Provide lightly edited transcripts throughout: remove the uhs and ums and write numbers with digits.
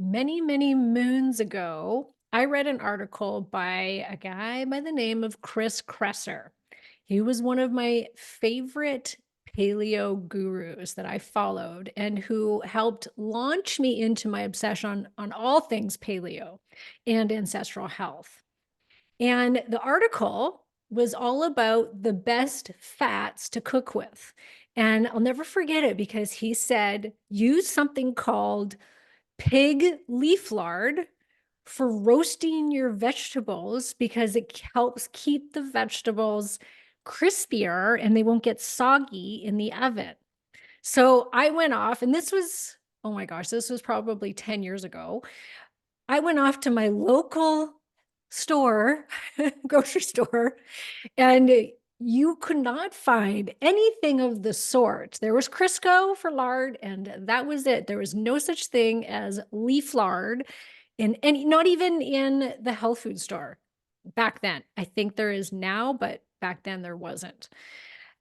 Many, many moons ago, I read an article by a guy by the name of Chris Kresser. He was one of my favorite paleo gurus that I followed and who helped launch me into my obsession on all things paleo and ancestral health. And the article was all about the best fats to cook with. And I'll never forget it because he said, use something called pig leaf lard for roasting your vegetables because it helps keep the vegetables crispier and they won't get soggy in the oven. So I went off, and this was, oh my gosh, this was probably 10 years ago. I went off to my local store, grocery store, and you could not find anything of the sort. There was Crisco for lard, and that was it. There was no such thing as leaf lard in any, not even in the health food store back then. I think there is now, but back then there wasn't.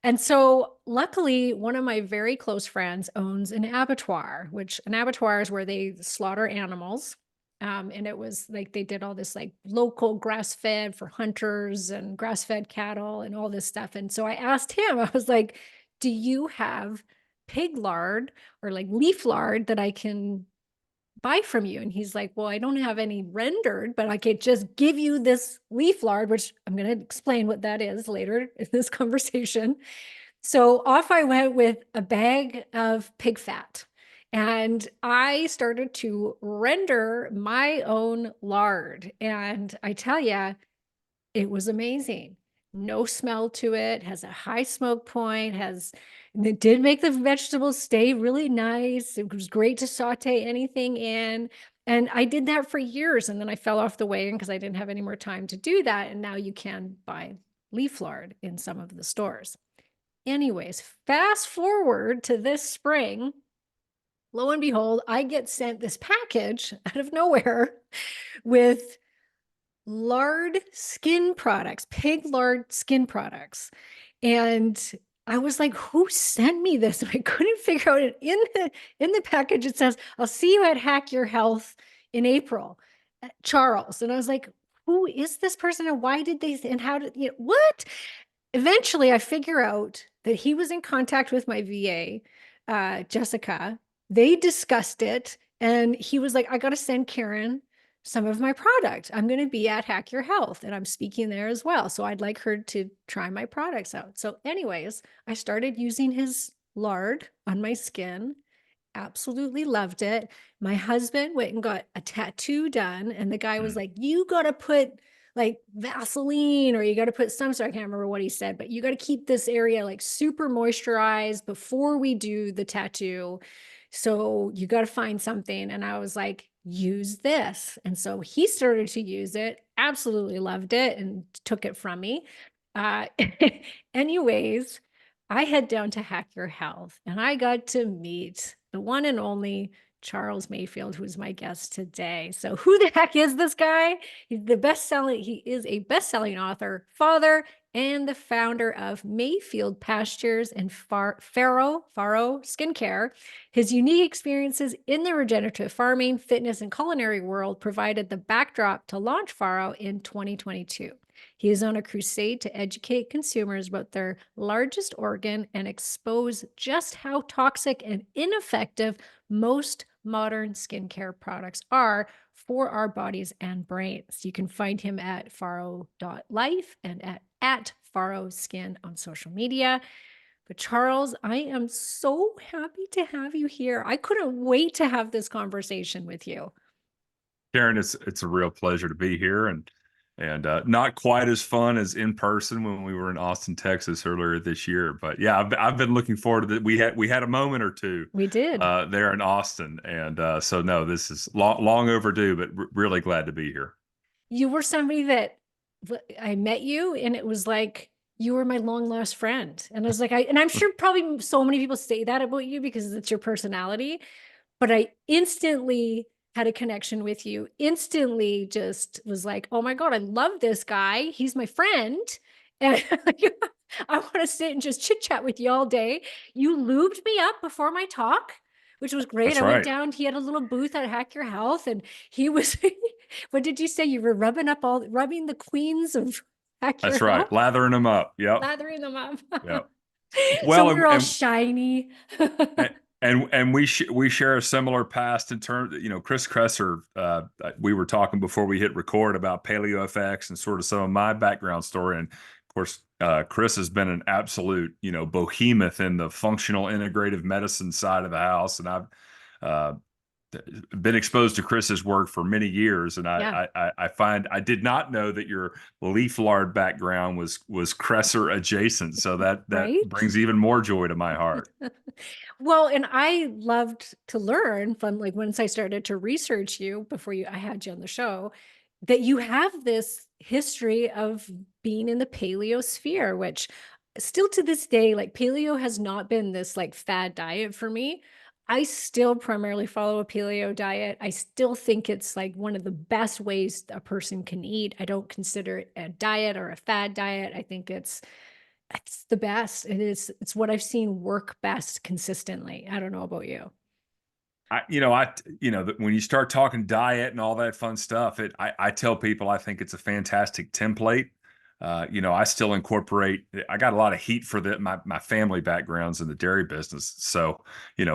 And so, luckily, one of my very close friends owns an abattoir, which an abattoir is where they slaughter animals. And it was like they did all this like local grass fed for hunters and grass fed cattle and all this stuff. And so I asked him, I was like, do you have pig lard or like leaf lard that I can buy from you? And he's like, well, I don't have any rendered, but I could just give you this leaf lard, which I'm going to explain what that is later in this conversation. So off I went with a bag of pig fat. And I started to render my own lard. And I tell you, it was amazing. No smell to it, has a high smoke point, it did make the vegetables stay really nice. It was great to saute anything in. And I did that for years. And then I fell off the wagon because I didn't have any more time to do that. And now you can buy leaf lard in some of the stores. Anyways, fast forward to this spring, lo and behold, I get sent this package out of nowhere with lard skin products, pig lard skin products. And I was like, who sent me this? And I couldn't figure out it. In the package, it says, I'll see you at Hack Your Health in April, Charles. And I was like, who is this person and why did they, and how did, what? Eventually I figure out that he was in contact with my VA, Jessica. They discussed it, and he was like, I got to send Karen some of my product. I'm going to be at Hack Your Health, and I'm speaking there as well. So I'd like her to try my products out. So anyways, I started using his lard on my skin. Absolutely loved it. My husband went and got a tattoo done, and the guy was like, you got to put like Vaseline, or you got to put some sort, I can't remember what he said, but you got to keep this area like super moisturized before we do the tattoo. So you got to find something. And I was like, use this. And so he started to use it, absolutely loved it, and took it from me. Uh, anyways, I head down to Hack Your Health, and I got to meet the one and only Charles Mayfield, who's my guest today. So who the heck is this guy? He is a best-selling author, father, and the founder of Mayfield Pastures and Farrow Skincare. His unique experiences in the regenerative farming, fitness, and culinary world provided the backdrop to launch Farrow in 2022. He is on a crusade to educate consumers about their largest organ and expose just how toxic and ineffective most modern skincare products are for our bodies and brains. You can find him at farrow.life and at Farrow Skin on social media. But Charles, I am so happy to have you here. I couldn't wait to have this conversation with you. Karen, it's a real pleasure to be here, and not quite as fun as in person when we were in Austin, Texas earlier this year. But yeah, I've been looking forward to that. We had a moment or two We did. there in Austin, and so no, this is long overdue, but really glad to be here. You were somebody that I met you, and it was like you were my long lost friend. And I was like, and I'm sure probably so many people say that about you because it's your personality, but I instantly had a connection with you, instantly just was like, oh my God, I love this guy. He's my friend. And I want to sit and just chit chat with you all day. You lubed me up before my talk which was great. That's I went right. down, he had a little booth at Hack Your Health, and he was what did you say? You were rubbing the queens of Hack Your That's right. Health? Lathering them up. Yep. Lathering them up. Yep. So Well, we were all shiny. and we share a similar past in terms. Chris Kresser. We were talking before we hit record about paleo effects and sort of some of my background story, and of course, Chris has been an absolute behemoth in the functional integrative medicine side of the house, and I've uh, been exposed to Chris's work for many years, and Yeah, I find I did not know that your leaf lard background was Cresser adjacent. So that right? brings even more joy to my heart. Well, and I loved to learn from like once I started to research you before I had you on the show, that you have this history of being in the paleo sphere, which still to this day, like paleo has not been this like fad diet for me. I still primarily follow a paleo diet. I still think it's like one of the best ways a person can eat. I don't consider it a diet or a fad diet. I think it's the best. It's what I've seen work best consistently. I don't know about you. When you start talking diet and all that fun stuff, I tell people I think it's a fantastic template. I still incorporate. I got a lot of heat for that. My family background's in the dairy business, so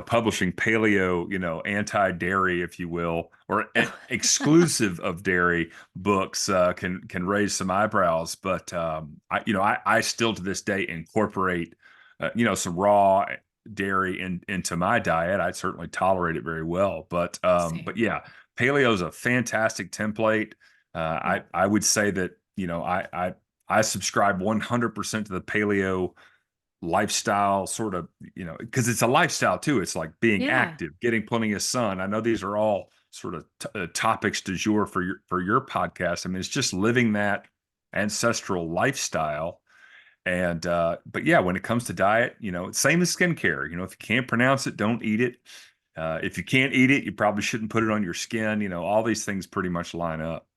publishing paleo, anti-dairy, if you will, or exclusive of dairy books can raise some eyebrows. But I still to this day incorporate, some raw dairy into my diet. I certainly tolerate it very well. But Same. yeah, paleo is a fantastic template. Yeah. I would say that I subscribe 100% to the paleo lifestyle sort of, because it's a lifestyle too. It's like being Yeah. active, getting plenty of sun. I know these are all sort of topics du jour for your podcast. I mean, it's just living that ancestral lifestyle. And but yeah, when it comes to diet, same as skincare. If you can't pronounce it, don't eat it. If you can't eat it, you probably shouldn't put it on your skin. All these things pretty much line up.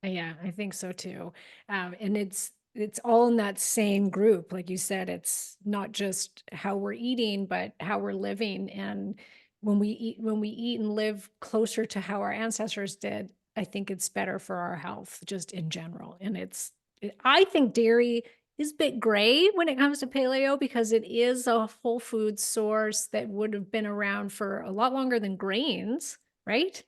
Yeah, I think so too. And it's all in that same group. Like you said, it's not just how we're eating, but how we're living. And when we eat and live closer to how our ancestors did, I think it's better for our health just in general. And I think dairy is a bit gray when it comes to paleo because it is a whole food source that would have been around for a lot longer than grains, right?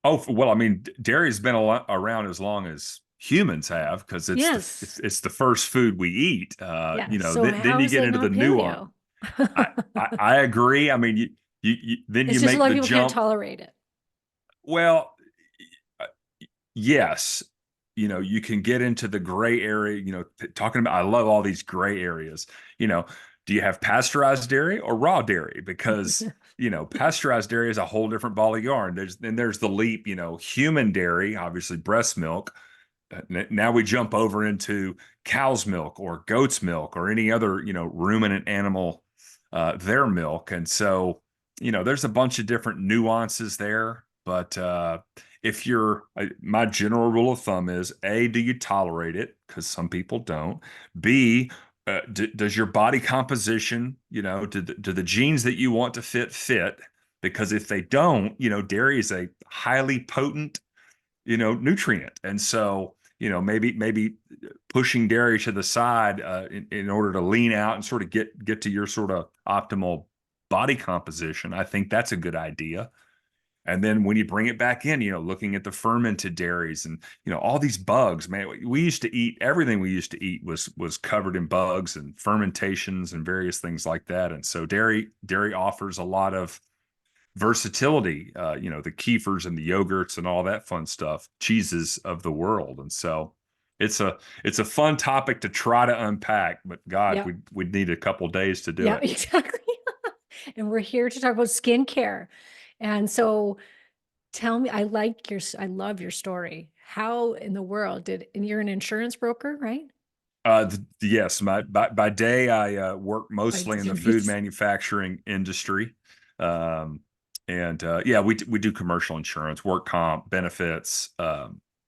Oh, well, I mean, dairy's been around as long as humans have because it's the Yes. it's the first food we eat. Yeah. So Then how you is get it into the not nuance. paleo? I agree. I mean, then It's you just a make lot of the people can't jump. tolerate it. Well, uh, yes, you can get into the gray area, talking about, I love all these gray areas. You know, do you have pasteurized dairy or raw dairy? Because, pasteurized dairy is a whole different ball of yarn. There's the leap, human dairy, obviously breast milk. Now we jump over into cow's milk or goat's milk or any other, ruminant animal, their milk. And so, there's a bunch of different nuances there. But if my general rule of thumb is A, do you tolerate it? Because some people don't. B, does your body composition, do the genes that you want to fit? Because if they don't, dairy is a highly potent, nutrient. And so, maybe pushing dairy to the side in order to lean out and sort of get to your sort of optimal body composition. I think that's a good idea. And then when you bring it back in, looking at the fermented dairies and, all these bugs, man, we used to eat, everything we used to eat was covered in bugs and fermentations and various things like that. And so dairy offers a lot of versatility, the kefirs and the yogurts and all that fun stuff, cheeses of the world. And so it's a fun topic to try to unpack, but God, Yeah. we'd need a couple days to do Yeah, it. exactly. And we're here to talk about skincare. And so tell me, I love your story. How in the world and you're an insurance broker, right? Yes, by day I work By mostly in the food manufacturing industry, um, and yeah, we do commercial insurance, work comp, benefits,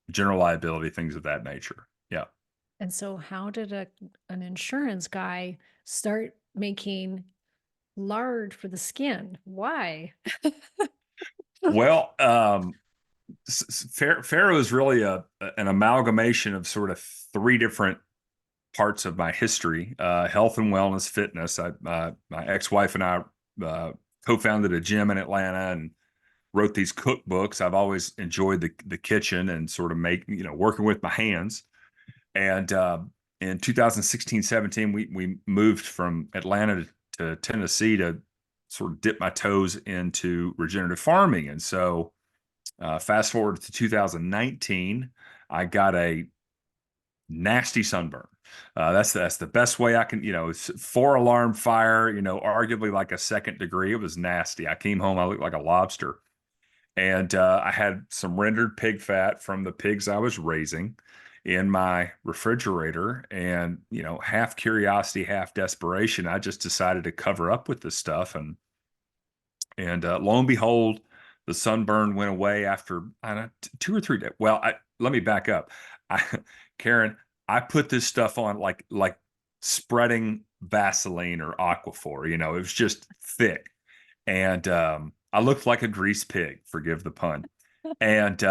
general liability, things of that nature. Yeah. And so how did an insurance guy start making Lard for the skin. Why? Well, Farrow is really an amalgamation of sort of three different parts of my history: health and wellness, fitness. My ex-wife and I co-founded a gym in Atlanta and wrote these cookbooks. I've always enjoyed the kitchen and sort of working with my hands. And in 2016, 17, we moved from Atlanta to Tennessee to sort of dip my toes into regenerative farming. And so fast forward to 2019, I got a nasty sunburn. That's the best way I can, it's 4 alarm fire, arguably like a second degree. It was nasty. I came home, I looked like a lobster. And I had some rendered pig fat from the pigs I was raising in my refrigerator. And, half curiosity, half desperation, I just decided to cover up with this stuff. And lo and behold, the sunburn went away after, I don't know, 2 or 3 days. Well, let me back up. I, Karen, I put this stuff on like spreading Vaseline or Aquaphor. It was just thick. And I looked like a grease pig, forgive the pun. And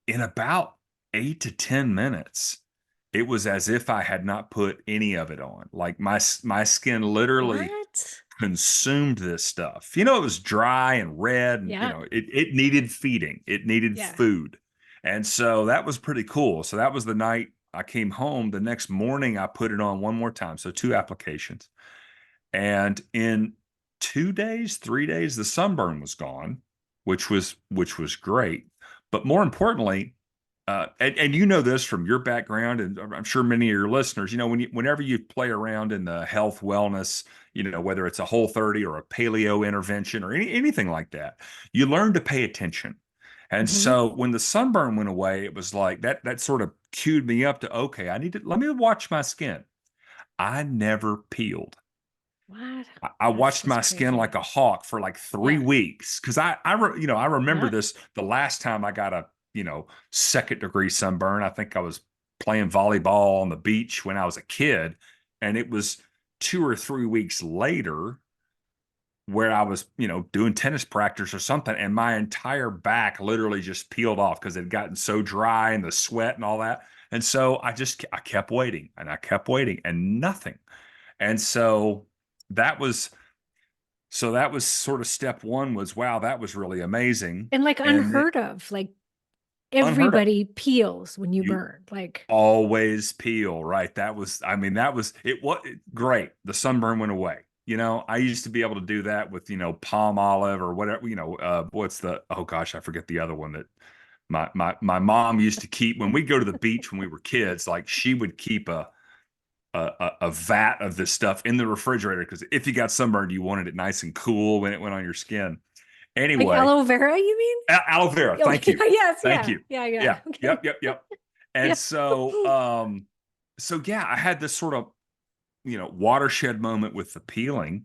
in about 8 to 10 minutes, it was as if I had not put any of it on. Like my skin literally What? consumed this stuff. It was dry and red, and Yeah. it needed feeding. It needed Yeah. food. And so that was pretty cool. So that was the night I came home. The next morning I put it on one more time. So 2 applications. And in 2 days, 3 days, the sunburn was gone, which was great. But more importantly, and you know this from your background, and I'm sure many of your listeners, whenever you play around in the health wellness, whether it's a Whole30 or a paleo intervention or anything like that, you learn to pay attention. And Hmm. so when the sunburn went away, it was like that sort of cued me up to, okay, let me watch my skin. I never peeled. What? I watched That's my skin like crazy. a hawk for like three Yeah. weeks because I remember Yeah. this the last time I got a second degree sunburn. I think I was playing volleyball on the beach when I was a kid, and it was 2 or 3 weeks later where I was doing tennis practice or something, and my entire back literally just peeled off because it had gotten so dry and the sweat and all that. And so I kept waiting and I kept waiting and nothing. And that was sort of step one was, wow, that was really amazing. And like And unheard of. Like unheard of. everybody peels when you You burn. Like, always peel, right? It was great. The sunburn went away. I used to be able to do that with, palm olive or whatever, oh gosh, I forget the other one that my mom used to keep when we go to the beach when we were kids. Like she would keep a vat of this stuff in the refrigerator because if you got sunburned, you wanted it nice and cool when it went on your skin. like Anyway, aloe vera, you mean? aloe vera. Thank Okay. you, Yes. thank Yeah. you. Yeah. Yeah. Yeah, Okay. yep. And Yeah. so yeah, I had this sort of watershed moment with the peeling.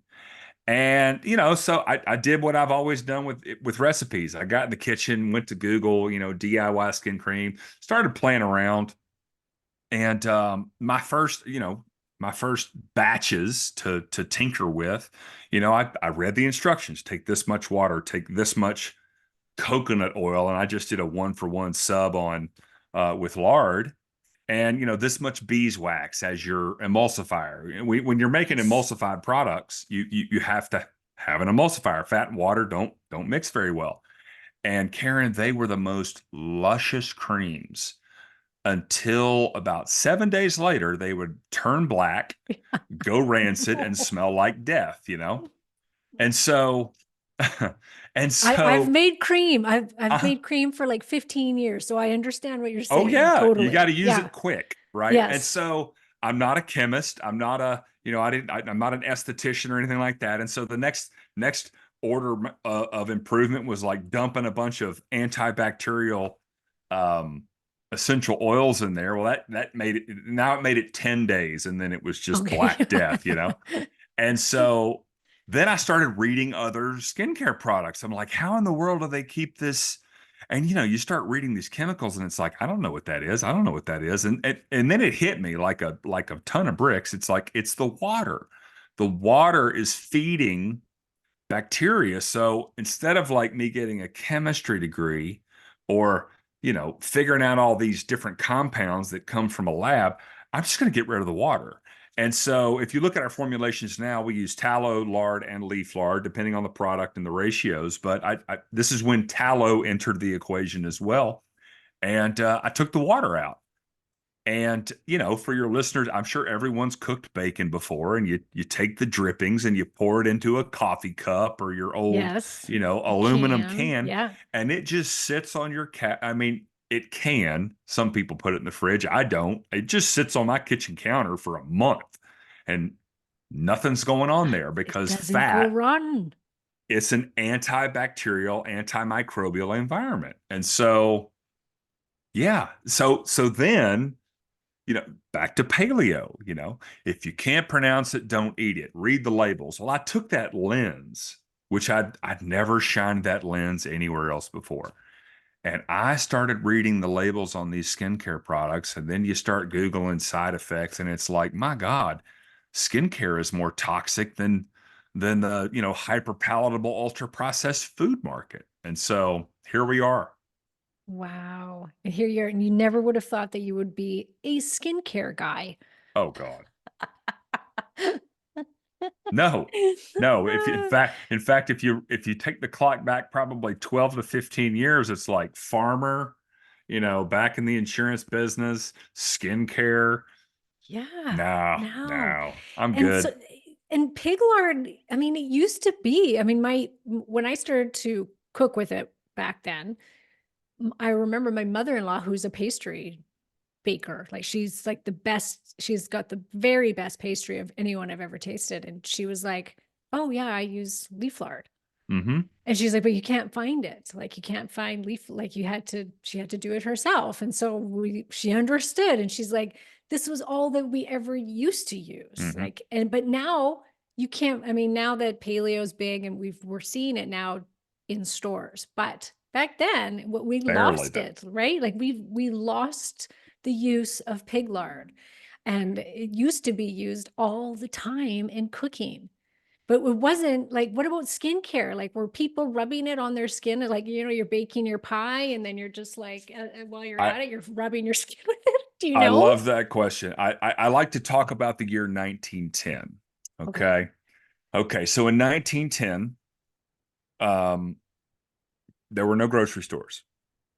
And so I did what I've always done with recipes. I got in the kitchen, went to Google, DIY skin cream, started playing around, and my first batches to tinker with, I read the instructions: take this much water, take this much coconut oil, and I just did a 1-for-1 sub on with lard, and this much beeswax as your emulsifier. When you're making Yes. emulsified products, you have to have an emulsifier. Fat and water don't mix very well. And Karen, they were the most luscious creams until about 7 days later, they would turn black, go rancid, and smell like death. And so, and I've so, made cream. I've uh, made cream for like 15 years, so I understand what you're oh saying. yeah, you got Totally. to use Yeah. it quick, right? And Yes. so, I'm not a chemist. I'm not I'm not an esthetician or anything like that. And so, the next order of improvement was like dumping a bunch of antibacterial um, essential oils in there. Well, that made it. Now it made it 10 days, and then it was just Okay. Black Death. And so then I started reading other skincare products. I'm like, how in the world do they keep this? And you start reading these chemicals, and it's like, I don't know what that is. I don't know what that is. And then it hit me like a ton of bricks. It's like it's the water. the water is feeding bacteria. So instead of like me getting a chemistry degree or, figuring out all these different compounds that come from a lab, I'm just going to get rid of the water. And so if you look at our formulations now, we use tallow, lard, and leaf lard, depending on the product and the ratios. But this is when tallow entered the equation as well. And I took the water out. And, for your listeners, I'm sure everyone's cooked bacon before, and you take the drippings and you pour it into a coffee cup or your old, Yes, a aluminum can. can, Yeah. and it just sits on your I mean, it can. Some people put it in the fridge. I don't. It just sits on my kitchen counter for a month and nothing's going on there It because doesn't go fat, rotten. it's an antibacterial, antimicrobial environment. And so, yeah. So then back to paleo, if you can't pronounce it, don't eat it. Read the labels. Well, I took that lens, which I'd never shined that lens anywhere else before. And I started reading the labels on these skincare products. And then you start Googling side effects, and it's like, my God, skincare is more toxic than the, hyper palatable, ultra processed food market. And so here we are. Wow. And here you're, and you never would have thought that you would be a skincare guy. Oh God. No, no. If in fact, if you take the clock back probably 12 to 15 years, it's like farmer, back in the insurance business, skincare. Yeah, No, no. no, I'm And so, good. and pig lard, I mean, it used to be, I mean, when I started to cook with it back then, I remember my mother-in-law, who's a pastry baker, like she's like the best, she's got the very best pastry of anyone I've ever tasted. And she was like, oh yeah, I use leaf lard. Hmm. And she's like, but you can't find it. Like you can't find leaf, like she had to do it herself. And so she understood. And she's like, this was all that we ever used to use. Hmm. Like, but now you can't, I mean, now that paleo's big and we're seeing it now in stores, but back then what we Barely lost though. it, right? Like we lost the use of pig lard, and it used to be used all the time in cooking. But it wasn't like, what about skincare? Like, were people rubbing it on their skin? Like, you're baking your pie and then you're just like, while you're I at it, you're rubbing your skin with it. Do you I know? love that question. I like to talk about the year 1910. Okay. Okay. Okay. So in 1910, um, there were no grocery stores.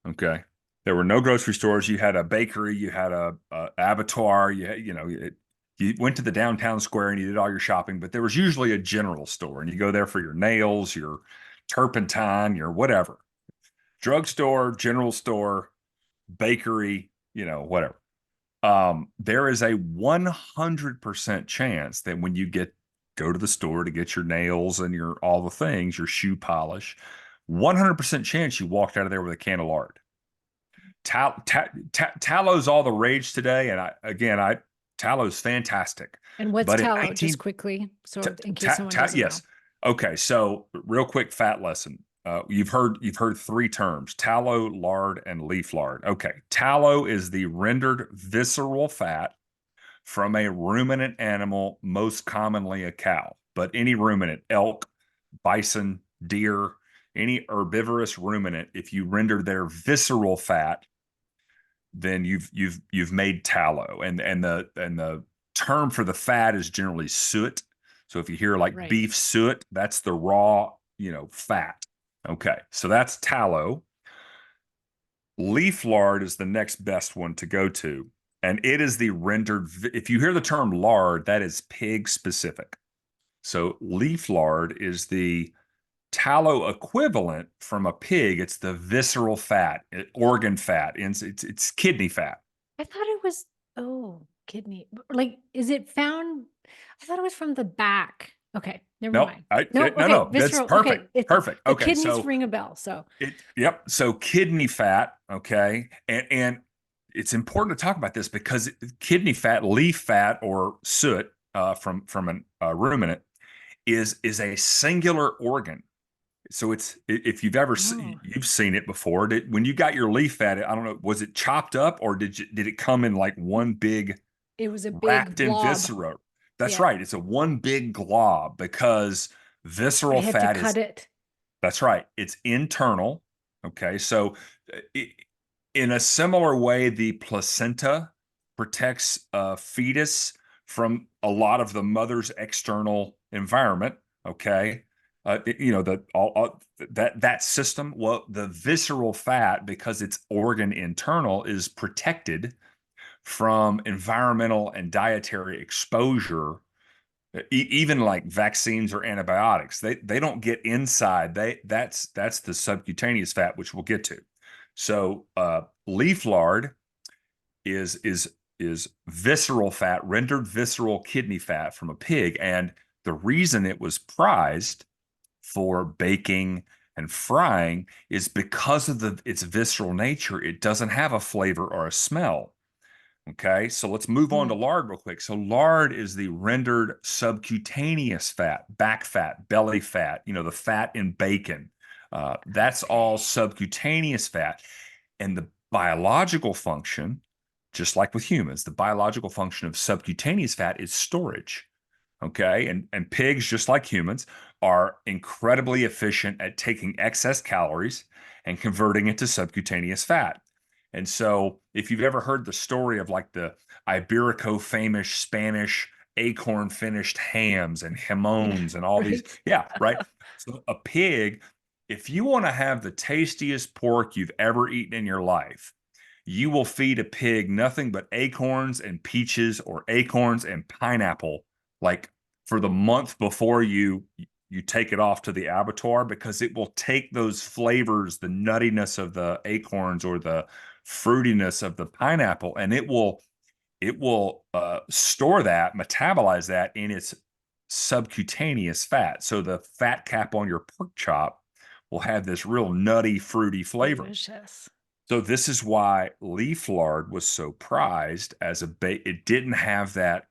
Okay. There were no grocery stores. You had a bakery, you had a abattoir, you went to the downtown square and you did all your shopping, but there was usually a general store and you go there for your nails, your turpentine, your whatever. Drugstore, general store, bakery, whatever. There is a 100% chance that when you go to the store to get your nails and your all the things, your shoe polish, 100% chance you walked out of there with a can of lard. Tallow's all the rage today, and tallow's fantastic. And what's But in tallow, just 19 quickly, so in case someone doesn't know? yes. Okay, so real quick fat lesson. You've heard three terms: tallow, lard, and leaf lard. Okay, tallow is the rendered visceral fat from a ruminant animal, most commonly a cow, but any ruminant, elk, bison, deer, any herbivorous ruminant, if you render their visceral fat, then you've made tallow, and the term for the fat is generally suet. So if you hear like Right. beef suet, that's the raw, fat. Okay, so that's tallow. Leaf lard is the next best one to go to, and it is the rendered. If you hear the term lard, that is pig specific. So leaf lard is the tallow equivalent from a pig. It's the visceral fat, organ fat, and it's kidney fat. I thought it was, oh, kidney. Like, is it found? I thought it was from the back. Okay, never Nope. mind. No, No, okay, no, that's visceral. perfect. Okay, it's Perfect. the Okay. kidneys So ring a bell. So, yep. So kidney fat. Okay. And it's important to talk about this because kidney fat, leaf fat, or soot from a ruminant is a singular organ. So if you've ever oh, you've seen it before. When you got your leaf fat, I don't know, was it chopped up or did it come in like one big it was a big wrapped in blob. viscera? That's Yeah. right. It's a one big glob because I visceral had to fat cut is, it. that's right. It's internal. Okay. So, in a similar way, the placenta protects a fetus from a lot of the mother's external environment. Okay. That system. Well, the visceral fat, because it's organ internal, is protected from environmental and dietary exposure, even like vaccines or antibiotics. They don't get inside. That's the subcutaneous fat, which we'll get to. So leaf lard is visceral fat, rendered visceral kidney fat from a pig, and the reason it was prized for baking and frying is because of its visceral nature. It doesn't have a flavor or a smell. Okay, so let's move on to Mm. lard real quick. So lard is the rendered subcutaneous fat, back fat, belly fat, the fat in bacon. That's all Okay. subcutaneous fat. And the biological function, just like with humans, the biological function of subcutaneous fat is storage. Okay, and pigs, just like humans, are incredibly efficient at taking excess calories and converting it to subcutaneous fat. And so, if you've ever heard the story of like the Iberico famous Spanish acorn finished hams and Yeah. jamones and all these, Right. yeah, right. So, a pig, if you want to have the tastiest pork you've ever eaten in your life, you will feed a pig nothing but acorns and peaches or acorns and pineapple, like for the month before you take it off to the abattoir, because it will take those flavors, the nuttiness of the acorns or the fruitiness of the pineapple, and it will store that, metabolize that in its subcutaneous fat. So the fat cap on your pork chop will have this real nutty, fruity flavor. Delicious. So this is why leaf lard was so prized as a it didn't have that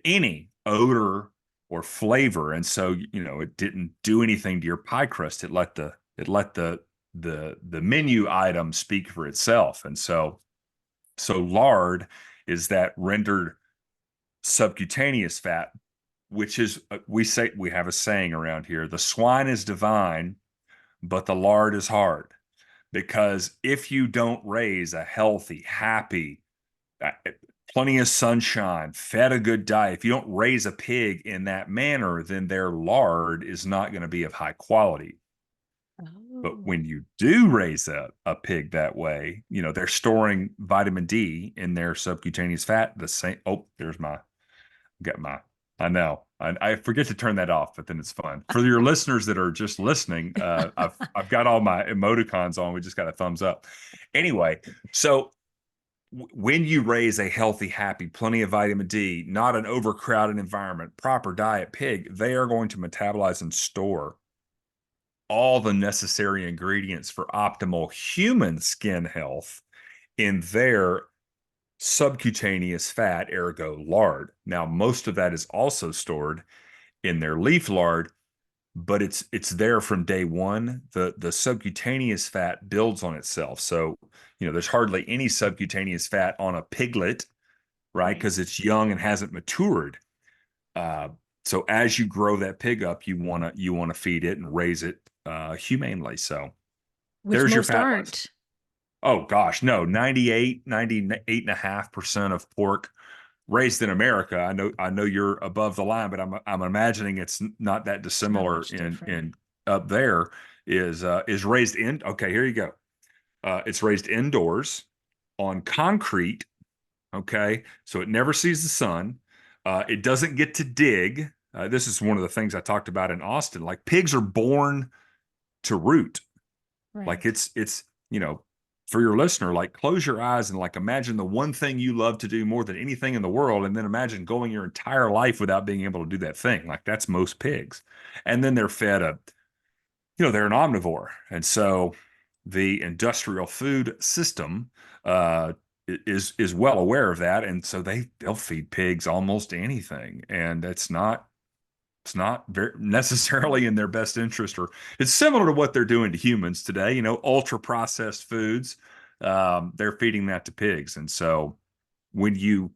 any odor or flavor, and so it didn't do anything to your pie crust. It let the menu item speak for itself. And so lard is that rendered subcutaneous fat, which is, we have a saying around here: the swine is divine, but the lard is hard. Because if you don't raise a healthy, happy, uh, plenty of sunshine, fed a good diet, if you don't raise a pig in that manner, then their lard is not going to be of high quality. But Oh. when you do raise a pig that way, they're storing vitamin D in their subcutaneous fat. The same. Oh, there's my, got my, I know. I forget to turn that off, but then it's fun. For your listeners that are just listening, I've got all my emoticons on. We just got a thumbs up. Anyway, so when you raise a healthy, happy, plenty of vitamin D, not an overcrowded environment, proper diet pig, they are going to metabolize and store all the necessary ingredients for optimal human skin health in their subcutaneous fat, ergo lard. Now, most of that is also stored in their leaf lard, but it's there from day one. The subcutaneous fat builds on itself. So, there's hardly any subcutaneous fat on a piglet, right? Right. Because it's young and hasn't matured. Uh, so as you grow that pig up, you wanna feed it and raise it humanely. So Which there's your most fat lesson. aren't. Oh gosh, no, 98.5% of pork raised in America. I know you're above the line, but I'm imagining it's not that It's not dissimilar much different. in up there, is raised in. Okay, here you go. It's raised indoors on concrete. Okay, so it never sees the sun. It doesn't get to dig. This is one of the things I talked about in Austin. Like pigs are born to root. Like Right. it's for your listener, like close your eyes and like imagine the one thing you love to do more than anything in the world, and then imagine going your entire life without being able to do that thing. Like that's most pigs. And then they're fed they're an omnivore. And so the industrial food system is well aware of that. And so they'll feed pigs almost anything. And it's not very necessarily in their best interest, or it's similar to what they're doing to humans today, ultra processed foods. They're feeding that to pigs. And so when you,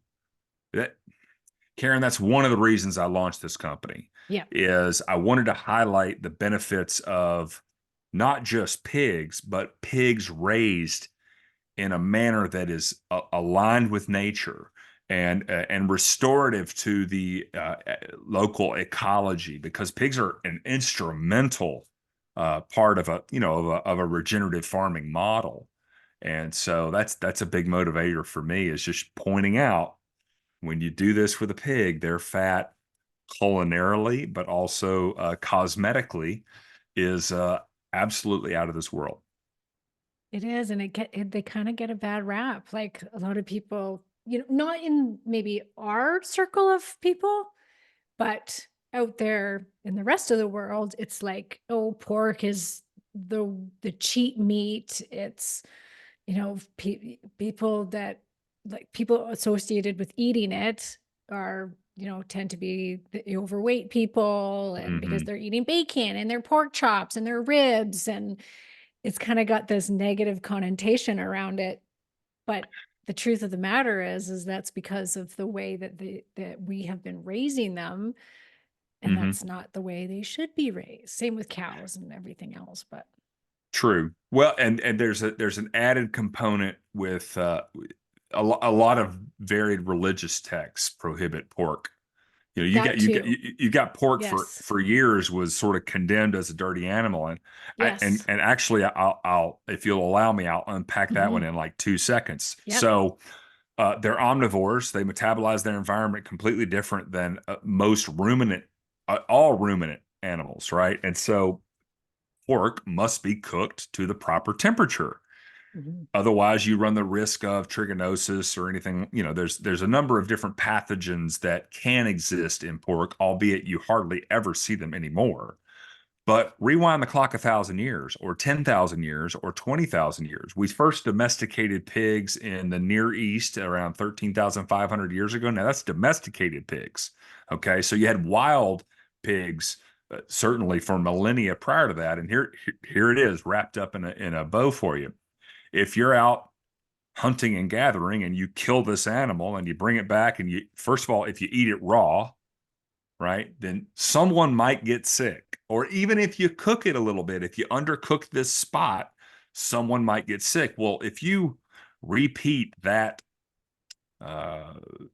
Karen, that's one of the reasons I launched this company Yeah. is I wanted to highlight the benefits of not just pigs, but pigs raised in a manner that is aligned with nature and restorative to the local ecology, because pigs are an instrumental part of a regenerative farming model. And so that's a big motivator for me, is just pointing out, when you do this with a pig, their fat culinarily, but also cosmetically, is absolutely out of this world. It is, and they kind of get a bad rap. Like a lot of people, not in maybe our circle of people, but out there in the rest of the world, it's like, oh, pork is the cheap meat. It's, people that like people associated with eating it are, tend to be the overweight people, and because Hmm. they're eating bacon and their pork chops and their ribs, and it's kind of got this negative connotation around it. But the truth of the matter is that's because of the way that we have been raising them, and Hmm. that's not the way they should be raised. Same with cows and everything else. But True. Well, and there's an added component with a lot of varied religious texts prohibit pork. that too. You got pork Yes. for years was sort of condemned as a dirty animal, and Yes. actually I'll if you'll allow me, I'll unpack that one Hmm. in like 2 seconds. Yep. So they're omnivores. They metabolize their environment completely different than most ruminant, all ruminant animals, right? And so pork must be cooked to the proper temperature. Mhm. Otherwise, you run the risk of trichinosis or anything. There's a number of different pathogens that can exist in pork, albeit you hardly ever see them anymore. But rewind the clock 1,000 years, or 10,000 years, or 20,000 years. We first domesticated pigs in the Near East around 13,500 years ago. Now that's domesticated pigs. Okay, so you had wild pigs certainly for millennia prior to that, and here it is wrapped up in a bow for you. If you're out hunting and gathering and you kill this animal and you bring it back, and you, first of all, if you eat it raw, right, then someone might get sick. Or even if you cook it a little bit, if you undercook this spot, someone might get sick. Well, if you repeat that uh,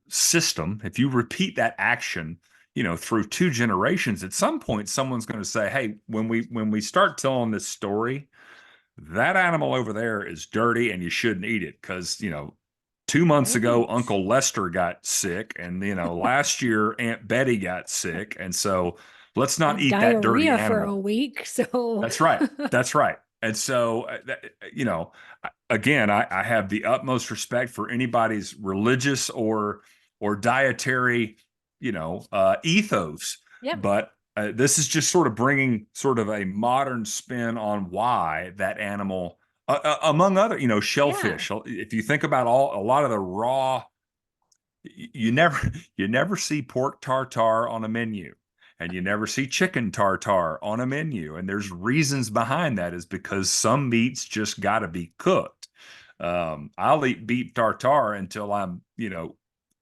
system, if you repeat that action, through two generations, at some point, someone's going to say, "Hey, when we start telling this story, that animal over there is dirty and you shouldn't eat it because, 2 months ago, Right. Uncle Lester got sick. And, last year, Aunt Betty got sick. And so let's not Had eat that dirty diarrhea for a animal." week. So, That's right. That's right. And so, again, I have the utmost respect for anybody's religious or dietary, ethos. yep. But this is just sort of bringing sort of a modern spin on why that animal, among other, Yeah. shellfish. If you think about a lot of the raw, you never you never see pork tartare on a menu, and you never see chicken tartare on a menu, and there's reasons behind that, is because some meats just got to be cooked. I'll eat beef tartare until I'm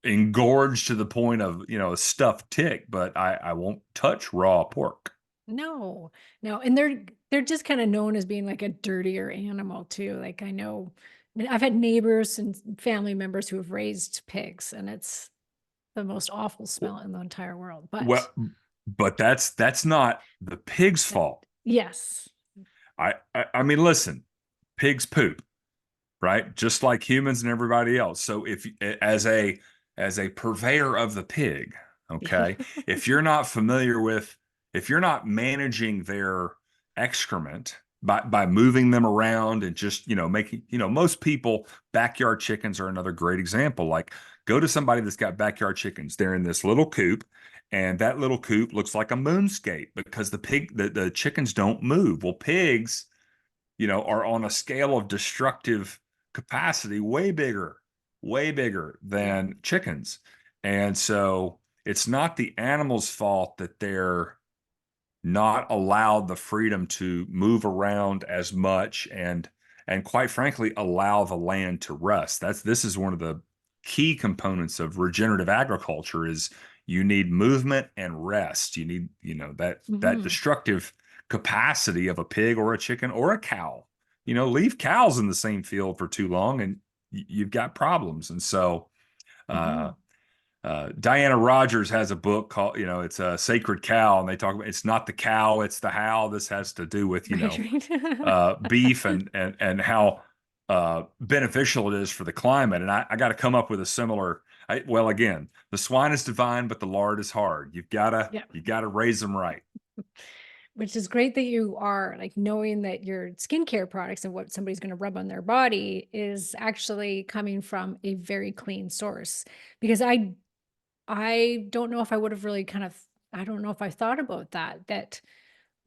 engorged to the point of a stuffed tick, but I won't touch raw pork. No, no. And they're just kind of known as being like a dirtier animal too. Like I mean, I've had neighbors and family members who have raised pigs, and it's the most awful smell in the entire world. Well, but that's not the pig's That, fault. yes. I mean, listen, pigs poop, right? Just like humans and everybody else. So if as a purveyor of the pig, okay, if you're not familiar with, if you're not managing their excrement by moving them around and just, making, most people, backyard chickens are another great example. Like, go to somebody that's got backyard chickens. They're in this little coop, and that little coop looks like a moonscape because the chickens don't move. Well, pigs, are on a scale of destructive capacity way bigger Yep. than chickens. And so it's not the animal's fault that they're not allowed the freedom to move around as much, and quite frankly allow the land to rust. This is one of the key components of regenerative agriculture is you need movement and rest. You need, that Hmm. destructive capacity of a pig or a chicken or a cow. Leave cows in the same field for too long and you've got problems. And so, Hmm. uh, Diana Rogers has a book called, it's a Sacred Cow, and they talk about it's not the cow, it's the how. This has to do with, Right, right. beef and how beneficial it is for the climate. And I got to come up with a similar. Well, again, the swine is divine, but the lard is hard. Yeah. You gotta raise them right. Which is great that you are like knowing that your skincare products and what somebody's going to rub on their body is actually coming from a very clean source. Because I don't know if I would have really I don't know if I thought about that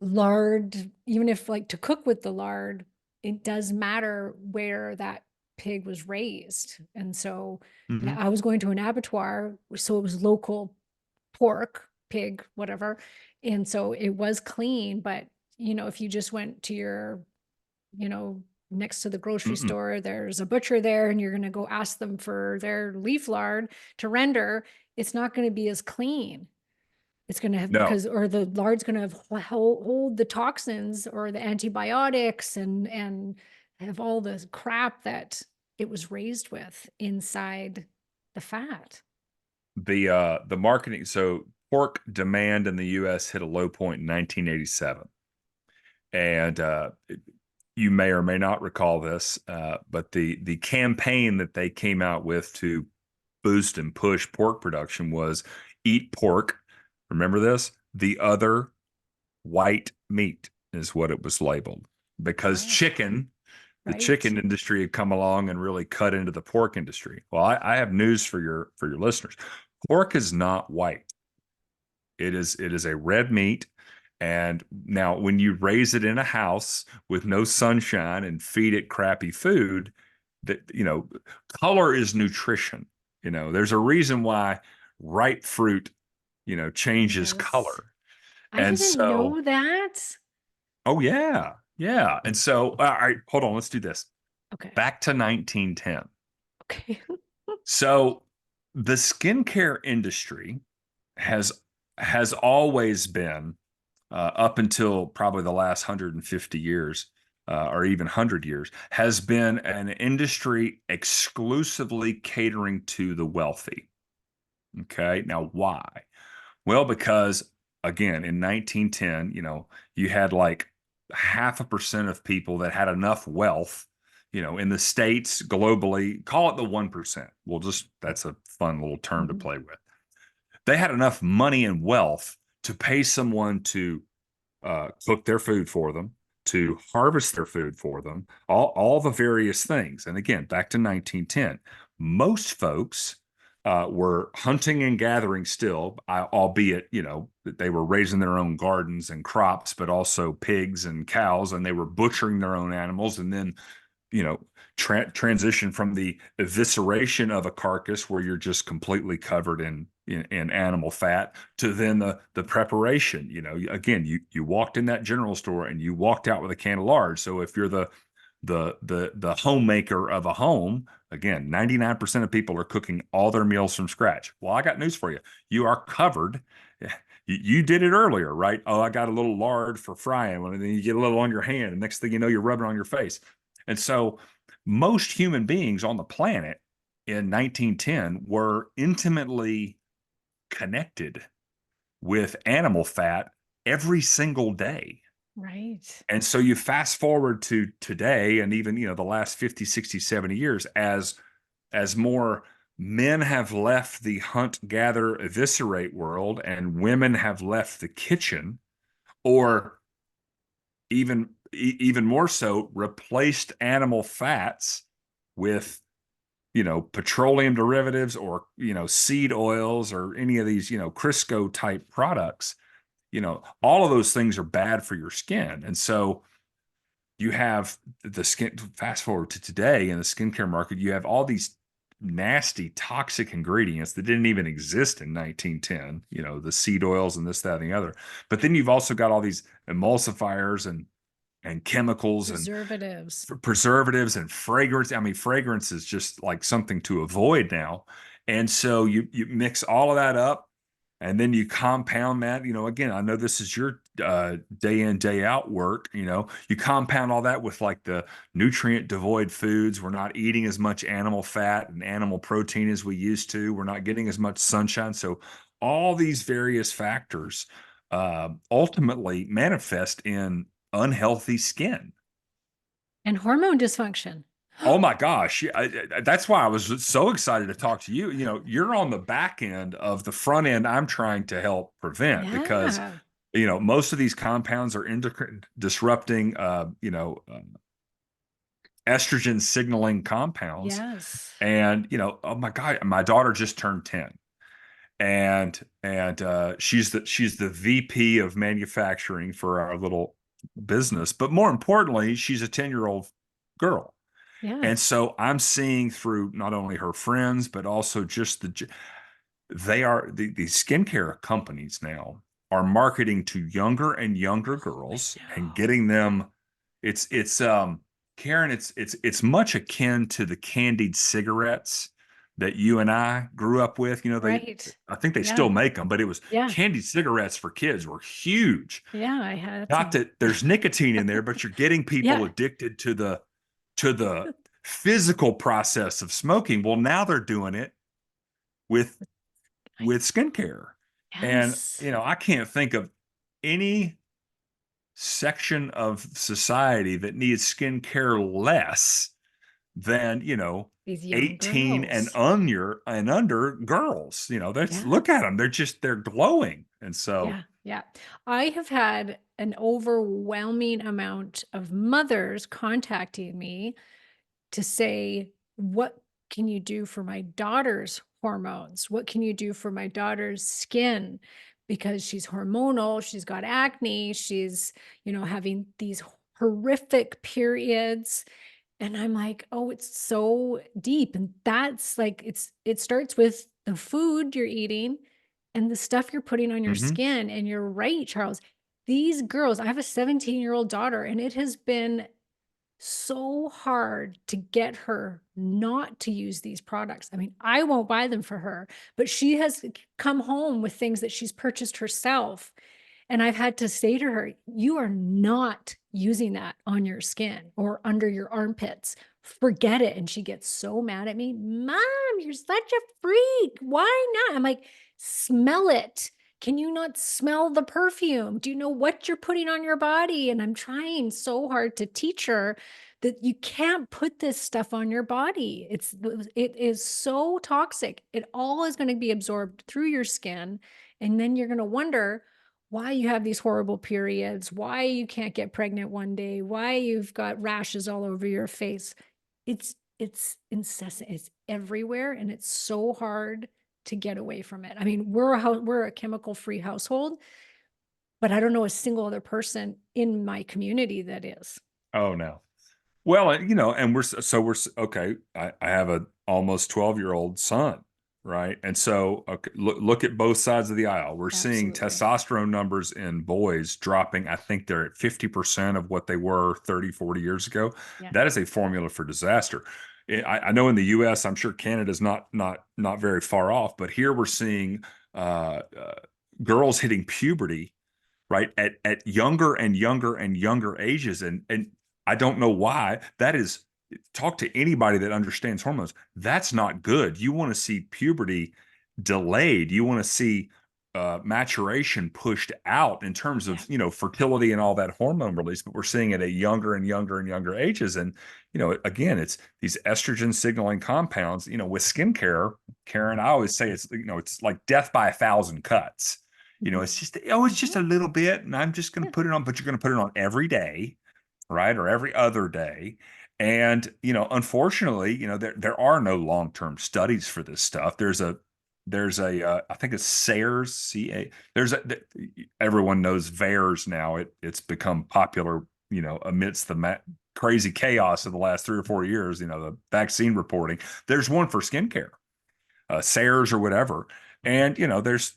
lard, even if like to cook with the lard, it does matter where that pig was raised. And so, yeah, Hmm. I was going to an abattoir, so it was local pork, pig, whatever. And so it was clean, but if you just went to you know, next to the grocery Mm-mm. store, there's a butcher there and you're going to go ask them for their leaf lard to render, it's not going to be as clean. It's going to have No, because or the lard's going to hold the toxins or the antibiotics and have all the crap that it was raised with inside the fat. the marketing. So pork demand in the U.S. hit a low point in 1987, and you may or may not recall this, but the campaign that they came out with to boost and push pork production was "Eat pork." Remember this? The other white meat is what it was labeled because Oh, the right. chicken industry had come along and really cut into the pork industry. Well, I have news for your listeners. Pork is not white. It is a red meat. And now when you raise it in a house with no sunshine and feed it crappy food, that color is nutrition. There's a reason why ripe fruit, changes Yes. color. I And didn't so, know that. oh yeah, yeah. And so, all right, hold on, let's do this. Okay. Back to 1910. Okay. So the skincare industry has has always been up until probably the last 150 years or even 100 years has been an industry exclusively catering to the wealthy. Okay, now why? Well, because again, in 1910, you had like 0.5% of people that had enough wealth, in the States, globally, call it the 1%. That's a fun little term to Mhm. play with. They had enough money and wealth to pay someone to cook their food for them, to harvest their food for them, all the various things. And again, back to 1910, most folks were hunting and gathering still, albeit, that they were raising their own gardens and crops, but also pigs and cows, and they were butchering their own animals. And then transition from the evisceration of a carcass where you're just completely covered in animal fat to then the preparation. Again, you walked in that general store and you walked out with a can of lard. So if you're the homemaker of a home, again, 99% of people are cooking all their meals from scratch. Well, I got news for you. You are covered. You did it earlier, right? Oh, I got a little lard for frying, and then you get a little on your hand, and next thing you know, you're rubbing on your face. And so most human beings on the planet in 1910 were intimately connected with animal fat every single day. Right. And so you fast forward to today and even, the last 50, 60, 70 years as more men have left the hunt, gather, eviscerate world and women have left the kitchen or even more so replaced animal fats with petroleum derivatives or seed oils or any of these Crisco type products. All of those things are bad for your skin. And so you have the skin. Fast forward to today in the skincare market, you have all these nasty toxic ingredients that didn't even exist in 1910, the seed oils and this, that, and the other. But then you've also got all these emulsifiers and and chemicals and Preservatives. preservatives and fragrance. I mean, fragrance is just like something to avoid now. And so you mix all of that up, and then you compound that. Again, I know this is your day in day out work. You compound all that with like the nutrient devoid foods. We're not eating as much animal fat and animal protein as we used to. We're not getting as much sunshine. So all these various factors ultimately manifest in unhealthy skin. And hormone dysfunction. Oh my gosh. Yeah, that's why I was so excited to talk to you. You're on the back end of the front end I'm trying to help prevent because, Yeah. most of these compounds are endocrine disrupting, estrogen signaling compounds. Yes. And, oh my God, my daughter just turned 10 and she's the VP of manufacturing for our little business. But more importantly, she's a 10-year-old girl. Yeah. And so I'm seeing through not only her friends, but also just the skincare companies now are marketing to younger and younger I girls and know. getting them. It's Karen, it's much akin to the candied cigarettes that you and I grew up with. Right. I think they Yeah. still make them, but it was Yeah. candied cigarettes for kids were huge. Yeah. I had Not some. that there's nicotine in there, but you're getting people Yeah. addicted to the physical process of smoking. Well, now they're doing it with I- skincare. And Yes. I can't think of any section of society that needs skincare less than, These young 18 girls. and under girls. That's Yeah. look at them. They're glowing. And so, Yeah. Yeah. I have had an overwhelming amount of mothers contacting me to say, what can you do for my daughter's hormones? What can you do for my daughter's skin? Because she's hormonal, she's got acne, she's, having these horrific periods. And I'm like, oh, it's so deep. And that's like, it starts with the food you're eating and the stuff you're putting on your mhm. skin. And you're right, Charles. These girls, I have a 17-year-old daughter, and it has been so hard to get her not to use these products. I mean, I won't buy them for her, but she has come home with things that she's purchased herself. And I've had to say to her, you are not using that on your skin or under your armpits. Forget it. And she gets so mad at me. Mom, you're such a freak. Why not? I'm like, smell it. Can you not smell the perfume? Do you know what you're putting on your body? And I'm trying so hard to teach her that you can't put this stuff on your body. It is so toxic. It all is going to be absorbed through your skin. And then you're going to wonder why you have these horrible periods, why you can't get pregnant one day, why you've got rashes all over your face. It's incessant. It's everywhere, and it's so hard to get away from it. I mean, we're a chemical-free household, but I don't know a single other person in my community that is. Oh no. Well, and okay. I have a almost 12-year-old son, right? And so, okay, look at both sides of the aisle. We're seeing Absolutely. testosterone numbers in boys dropping. I think they're at 50% of what they were 30, 40 years ago. Yeah. That is a formula for disaster. I know in the US, I'm sure Canada's not very far off, but here we're seeing girls hitting puberty right at younger and younger and younger ages, and I don't know why. That is, talk to anybody that understands hormones. That's not good. You want to see puberty delayed. You want to see maturation pushed out in terms Yeah. of fertility and all that hormone release. But we're seeing it at younger and younger and younger ages. And again, it's these estrogen signaling compounds. With skincare, Karen, I always say it's like death by a thousand cuts. It's just a little bit, and I'm just going to Yeah. put it on, but you're going to put it on every day, right? Or every other day. And, unfortunately, there are no long-term studies for this stuff. I think it's Sayers, CA. Everyone knows VAERS now. It's become popular, amidst the crazy chaos of the last 3 or 4 years, the vaccine reporting. There's one for skincare, Sayers or whatever. And, there's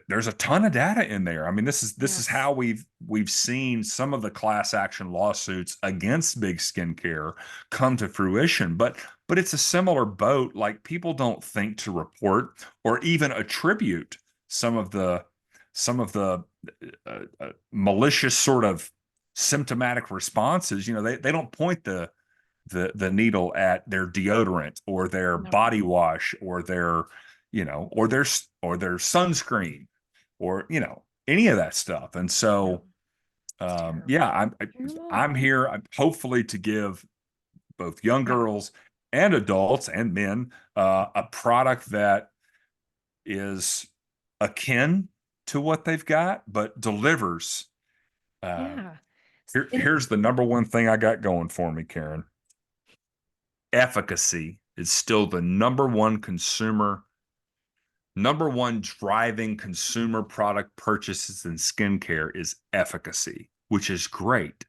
there's a ton of data in there. I mean, this is Yes. how we've seen some of the class action lawsuits against big skincare come to fruition. But it's a similar boat. Like, people don't think to report or even attribute some of the malicious sort of symptomatic responses. They don't point the needle at their deodorant or their No. body wash or their or their sunscreen or any of that stuff. And No. so It's terrible. yeah, You're I'm welcome. here hopefully to give both young Yeah. girls and adults and men a product that is akin to what they've got but delivers. uh, Yeah. And here's the number one thing I got going for me, Karen. Efficacy is still the number one driving consumer product purchases in skincare is efficacy, which is great.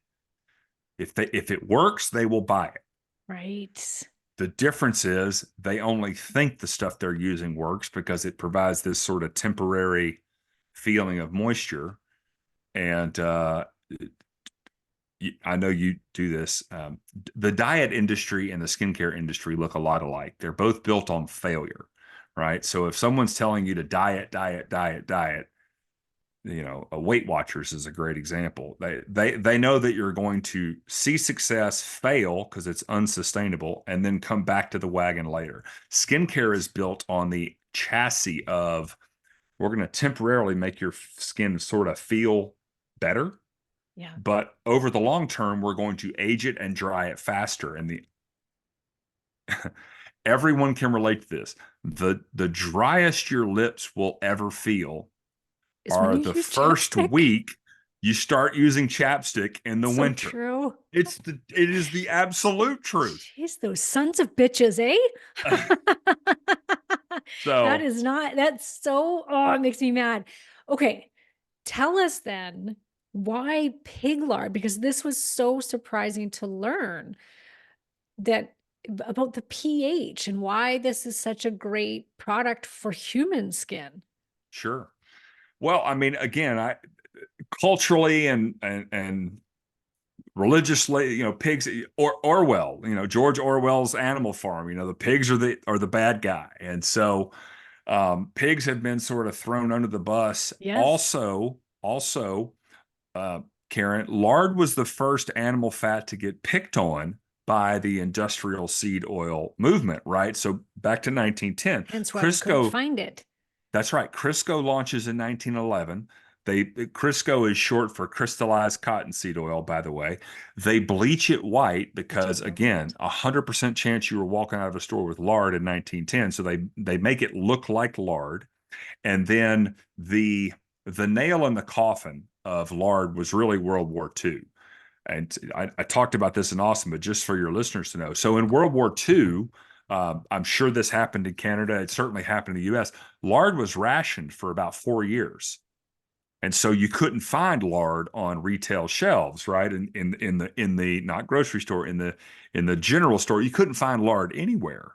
If it works, they will buy it. right. The difference is they only think the stuff they're using works because it provides this sort of temporary feeling of moisture. And I know you do this. The diet industry and the skincare industry look a lot alike. They're both built on failure, right? So if someone's telling you to diet, diet, diet, diet, a Weight Watchers is a great example. They know that you're going to see success, fail because it's unsustainable, and then come back to the wagon later. Skincare is built on the chassis of, we're going to temporarily make your skin sort of feel better, Yeah. but over the long term, we're going to age it and dry it faster. And the everyone can relate to this. The driest your lips will ever feel Is when are you the use first chapstick. week you start using chapstick in the So winter. true. It is the absolute truth. Jeez, those sons of bitches, eh? That So is not, that's so, oh, it makes me mad. Okay. Tell us then why pig lard, because this was so surprising to learn that about the pH and why this is such a great product for human skin. sure. Well, I mean, again, I culturally and religiously, pigs, or Orwell, George Orwell's Animal Farm, the pigs are the bad guy. And so pigs have been sort of thrown under the bus. Yes. Also, uh, Karen, lard was the first animal fat to get picked on by the industrial seed oil movement, right? So back to 1910, Hence why we couldn't Crisco. find it. That's right. Crisco launches in 1911. Crisco is short for crystallized cottonseed oil, by the way. They bleach it white Which I because, again, loved. 100% chance you were walking out of a store with lard in 1910. So they make it look like lard. And then the nail in the coffin of lard was really World War II. And I talked about this in Austin, but just for your listeners to know. So in World War II, I'm sure this happened in Canada. It certainly happened in the US. Lard was rationed for about 4 years. And so you couldn't find lard on retail shelves, right? In the not grocery store, in the general store, you couldn't find lard anywhere.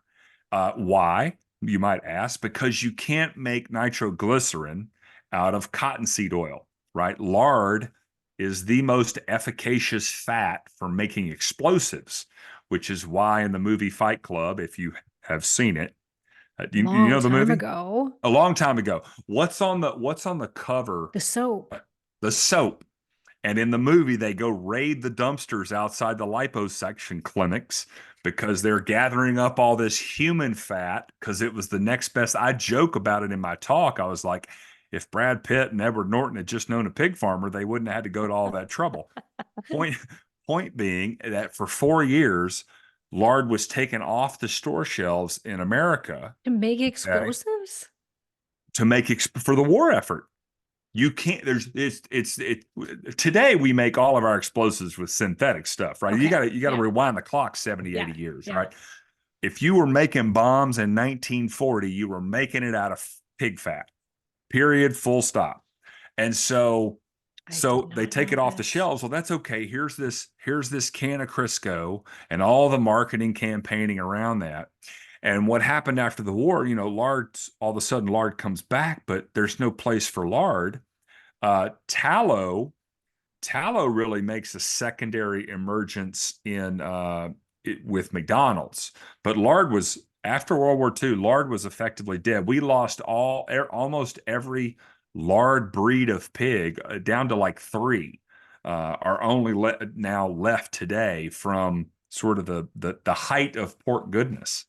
Why? You might ask. Because you can't make nitroglycerin out of cottonseed oil, right? Lard is the most efficacious fat for making explosives, which is why in the movie Fight Club, if you have seen it, you Long know the time movie? ago. A long time ago. What's on the cover? The soap. The soap. And in the movie, they go raid the dumpsters outside the liposuction clinics because they're gathering up all this human fat because it was the next best. I joke about it in my talk. I was like, if Brad Pitt and Edward Norton had just known a pig farmer, they wouldn't have had to go to all that trouble. Point point being that for 4 years, lard was taken off the store shelves in America. To make Okay, explosives? to make for the war effort. You can't. Today we make all of our explosives with synthetic stuff, right? Okay. You got to Yeah. rewind the clock 70, Yeah. 80 years, Yeah. right? If you were making bombs in 1940, you were making it out of pig fat. Period. Full stop. And so I did so they not take know it off the this. shelves. Well, that's okay. Here's this can of Crisco and all the marketing campaigning around that. And what happened after the war, lard, all of a sudden lard comes back, but there's no place for lard. Tallow really makes a secondary emergence with McDonald's. But lard was after World War II. Lard was effectively dead. We lost almost every lard breed of pig down to like three. Are only now left today from sort of the height of pork goodness.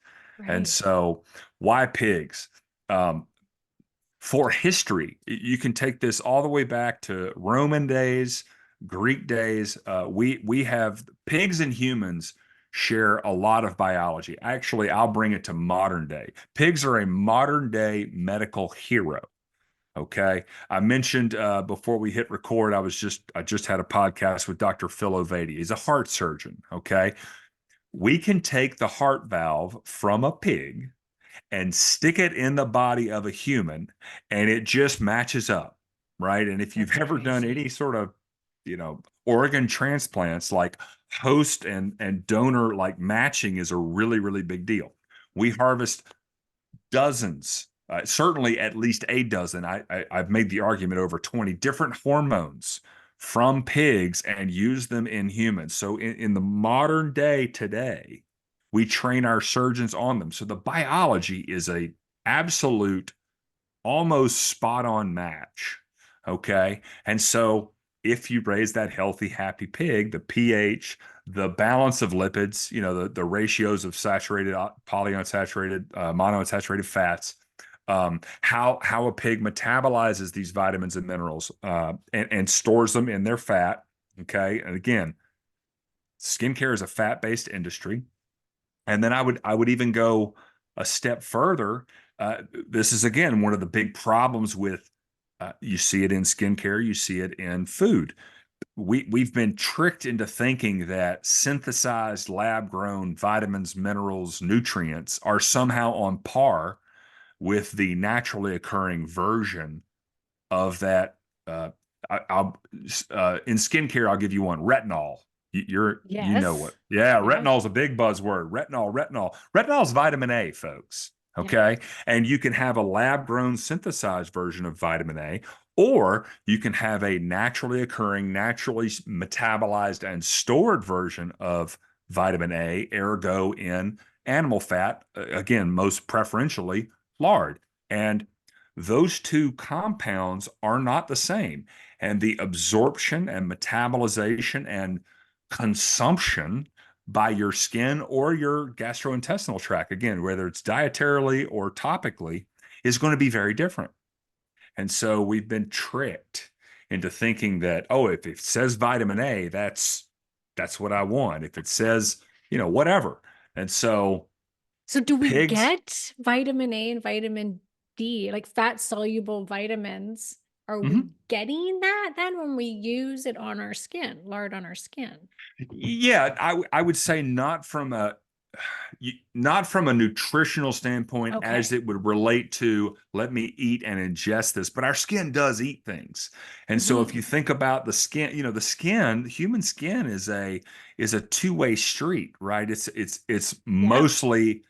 And Right. so, why pigs? Um, for history. You can take this all the way back to Roman days, Greek days. We have pigs and humans share a lot of biology. Actually, I'll bring it to modern day. Pigs are a modern day medical hero. Okay, I mentioned before we hit record, I just had a podcast with Dr. Phil Ovedi. He's a heart surgeon. Okay, we can take the heart valve from a pig and stick it in the body of a human and it just matches up, right? And if you've That's ever done crazy. any sort of, organ transplants, like host and donor like matching is a really, really big deal. We harvest dozens, certainly at least a dozen. I've made the argument over 20 different hormones from pigs and use them in humans. So in the modern day today, we train our surgeons on them. So the biology is a absolute, almost spot on match. Okay. And so if you raise that healthy, happy pig, the pH, the balance of lipids, the ratios of saturated, polyunsaturated, monounsaturated fats, how a pig metabolizes these vitamins and minerals and stores them in their fat. Okay. And again, skincare is a fat-based industry. And then I would even go a step further. This is again one of the big problems with you see it in skincare, you see it in food. We've been tricked into thinking that synthesized lab grown vitamins, minerals, nutrients are somehow on par with the naturally occurring version of that. I'll in skincare, I'll give you one: retinol. You know what? Yes. Yeah, Yeah. retinol is a big buzzword. Retinol is vitamin A, folks. Yeah. Okay, and you can have a lab-grown synthesized version of vitamin A, or you can have a naturally occurring, naturally metabolized and stored version of vitamin A, ergo in animal fat. Again, most preferentially lard. And those two compounds are not the same. And the absorption and metabolization and consumption by your skin or your gastrointestinal tract, again, whether it's dietarily or topically, is going to be very different. And so we've been tricked into thinking that, oh, if it says vitamin A, that's what I want. If it says, whatever. And so So do we pigs, get vitamin A and vitamin D, like fat soluble vitamins? Are we mhm. getting that then when we use it on our skin, lard on our skin? Yeah, I would say not from a nutritional standpoint as Okay. it would relate to let me eat and ingest this, but our skin does eat things. And so if you Mhm. think about the skin, human skin is a two-way street, right? It's Yeah. mostly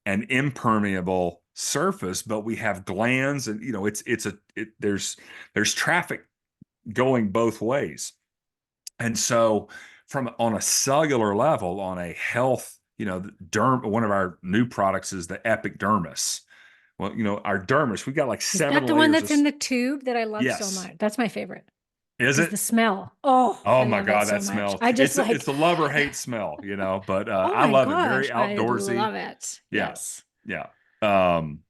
an impermeable surface, but we have glands and there's traffic going both ways. And so, from on a cellular level, on a health, one of our new products is the Epidermis. Well, our dermis, we got like Is seven that the one layers that's of. in the tube that I love so Yes, much? That's my favorite. is Is the it? smell. Oh, Oh I my love that God, so that much. smells. I just It's like a love or hate smell, But oh I my love it. Very gosh, I outdoorsy. love it. Yeah, Yes. yeah. Um,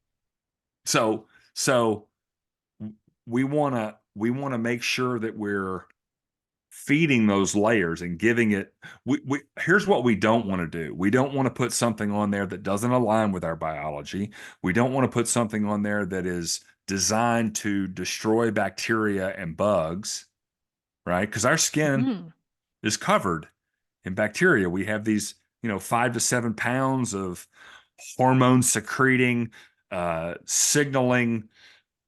so so we want to make sure that we're feeding those layers and giving it here's what we don't want to do. We don't want to put something on there that doesn't align with our biology. We don't want to put something on there that is designed to destroy bacteria and bugs, right? Because our skin Mhm. is covered in bacteria. We have these 5 to 7 pounds of hormone secreting signaling.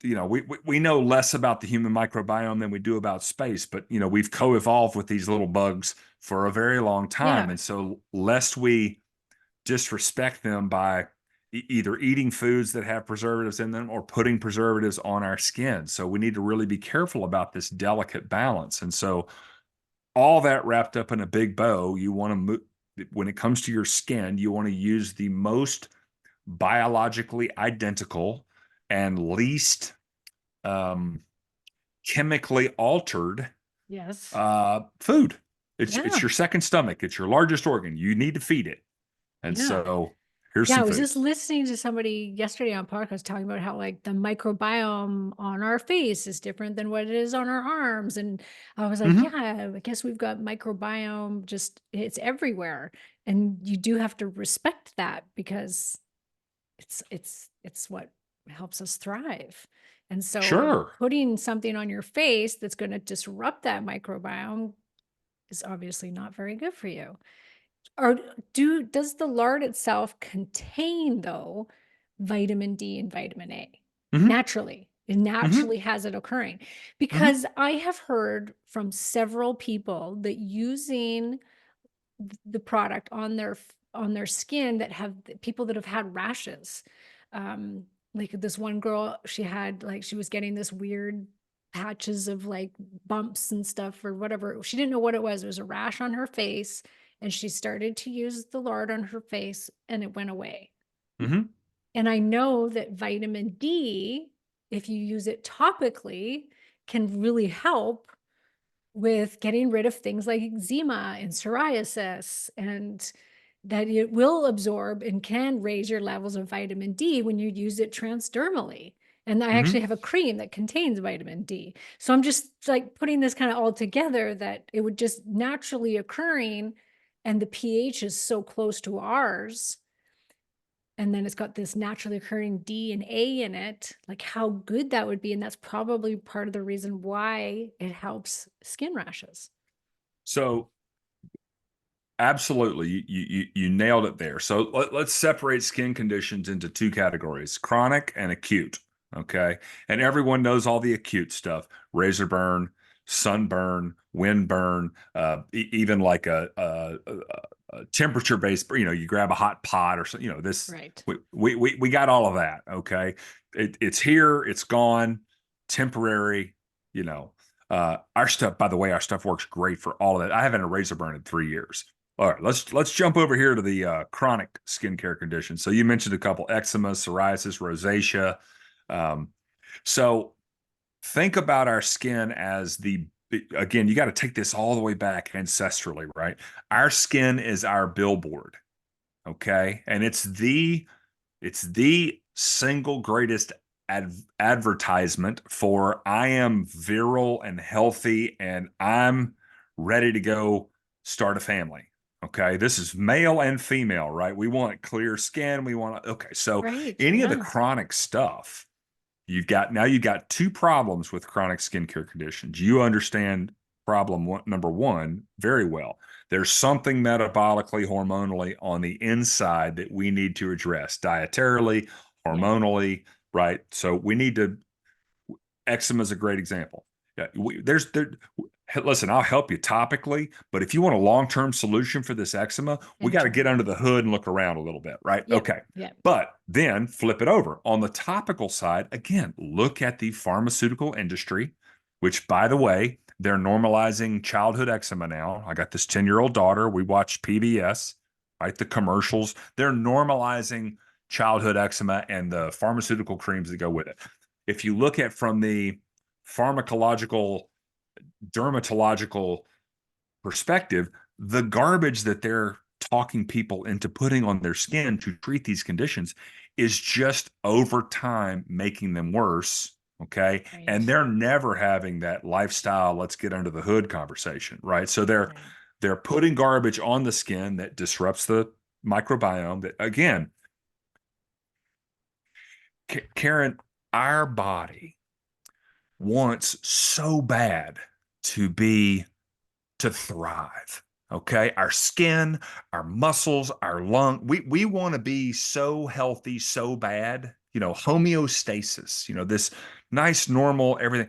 We know less about the human microbiome than we do about space, but we've co-evolved with these little bugs for a very long time. Yeah. And so lest we disrespect them by either eating foods that have preservatives in them or putting preservatives on our skin. So we need to really be careful about this delicate balance. And so all that wrapped up in a big bow, you want to move when it comes to your skin, you want to use the most biologically identical and least um, chemically altered Yes. food. It's Yeah. your second stomach. It's your largest organ. You need to feed it. And Yeah. so here's Yeah, some I was food. just listening to somebody yesterday on podcast talking about how like the microbiome on our face is different than what it is on our arms. And I was like, Mm-hmm. yeah, I guess we've got microbiome just it's everywhere. And you do have to respect that because it's what helps us thrive. And so Sure. putting something on your face that's going to disrupt that microbiome is obviously not very good for you. Or does the lard itself contain, though, vitamin D and vitamin A Mm-hmm. naturally? It Mm-hmm. naturally has it occurring. Mm-hmm. Because I have heard from several people that using the product on their skin that have people that have had rashes. Like this one girl, she had like she was getting this weird patches of like bumps and stuff or whatever. She didn't know what it was. It was a rash on her face, and she started to use the lard on her face, and it went away. Mm-hmm. And I know that vitamin D, if you use it topically, can really help with getting rid of things like eczema and psoriasis, and that it will absorb and can raise your levels of vitamin D when you use it transdermally. And I actually Mm-hmm. have a cream that contains vitamin D. So I'm just like putting this kind of all together that it would just naturally occurring, and the pH is so close to ours, and then it's got this naturally occurring D and A in it, like how good that would be. And that's probably part of the reason why it helps skin rashes. So absolutely, you nailed it there. So let's separate skin conditions into two categories: chronic and acute. Okay, and everyone knows all the acute stuff: razor burn, sunburn, windburn, even like a temperature based. You grab a hot pot or so. This Right. we got all of that. Okay, it's here, it's gone, temporary. You know, our stuff. By the way, our stuff works great for all of that. I haven't had a razor burn in 3 years. All right, let's jump over here to the chronic skincare conditions. So you mentioned a couple: eczema, psoriasis, rosacea. Um, so think about our skin as again, you got to take this all the way back ancestrally, right? Our skin is our billboard, okay, and it's the single greatest advertisement for I am virile and healthy and I'm ready to go start a family. Okay. This is male and female, right? We want clear skin. Okay. So Right. any of the Yeah. chronic stuff, you've got two problems with chronic skincare conditions. You understand number one very well. There's something metabolically, hormonally on the inside that we need to address dietarily, Yeah. hormonally, right? So we need to. Eczema is a great example. Yeah, listen, I'll help you topically, but if you want a long-term solution for this eczema, we got to get under Internally. the hood and look around a little bit, right? Yep. Okay. Yep. But then flip it over. On the topical side, again, look at the pharmaceutical industry, which, by the way, they're normalizing childhood eczema now. I got this 10-year-old daughter. We watch PBS, right? The commercials. They're normalizing childhood eczema and the pharmaceutical creams that go with it. If you look at from the pharmacological, dermatological perspective, the garbage that they're talking people into putting on their skin to treat these conditions is just over time making them worse. Okay. And Right. they're never having that lifestyle, let's get under the hood conversation. Right. So they're Right. they're putting garbage on the skin that disrupts the microbiome that again, Karen, our body wants so bad to be to thrive. Okay. Our skin, our muscles, our lung, we want to be so healthy, so bad, homeostasis, this nice, normal, everything.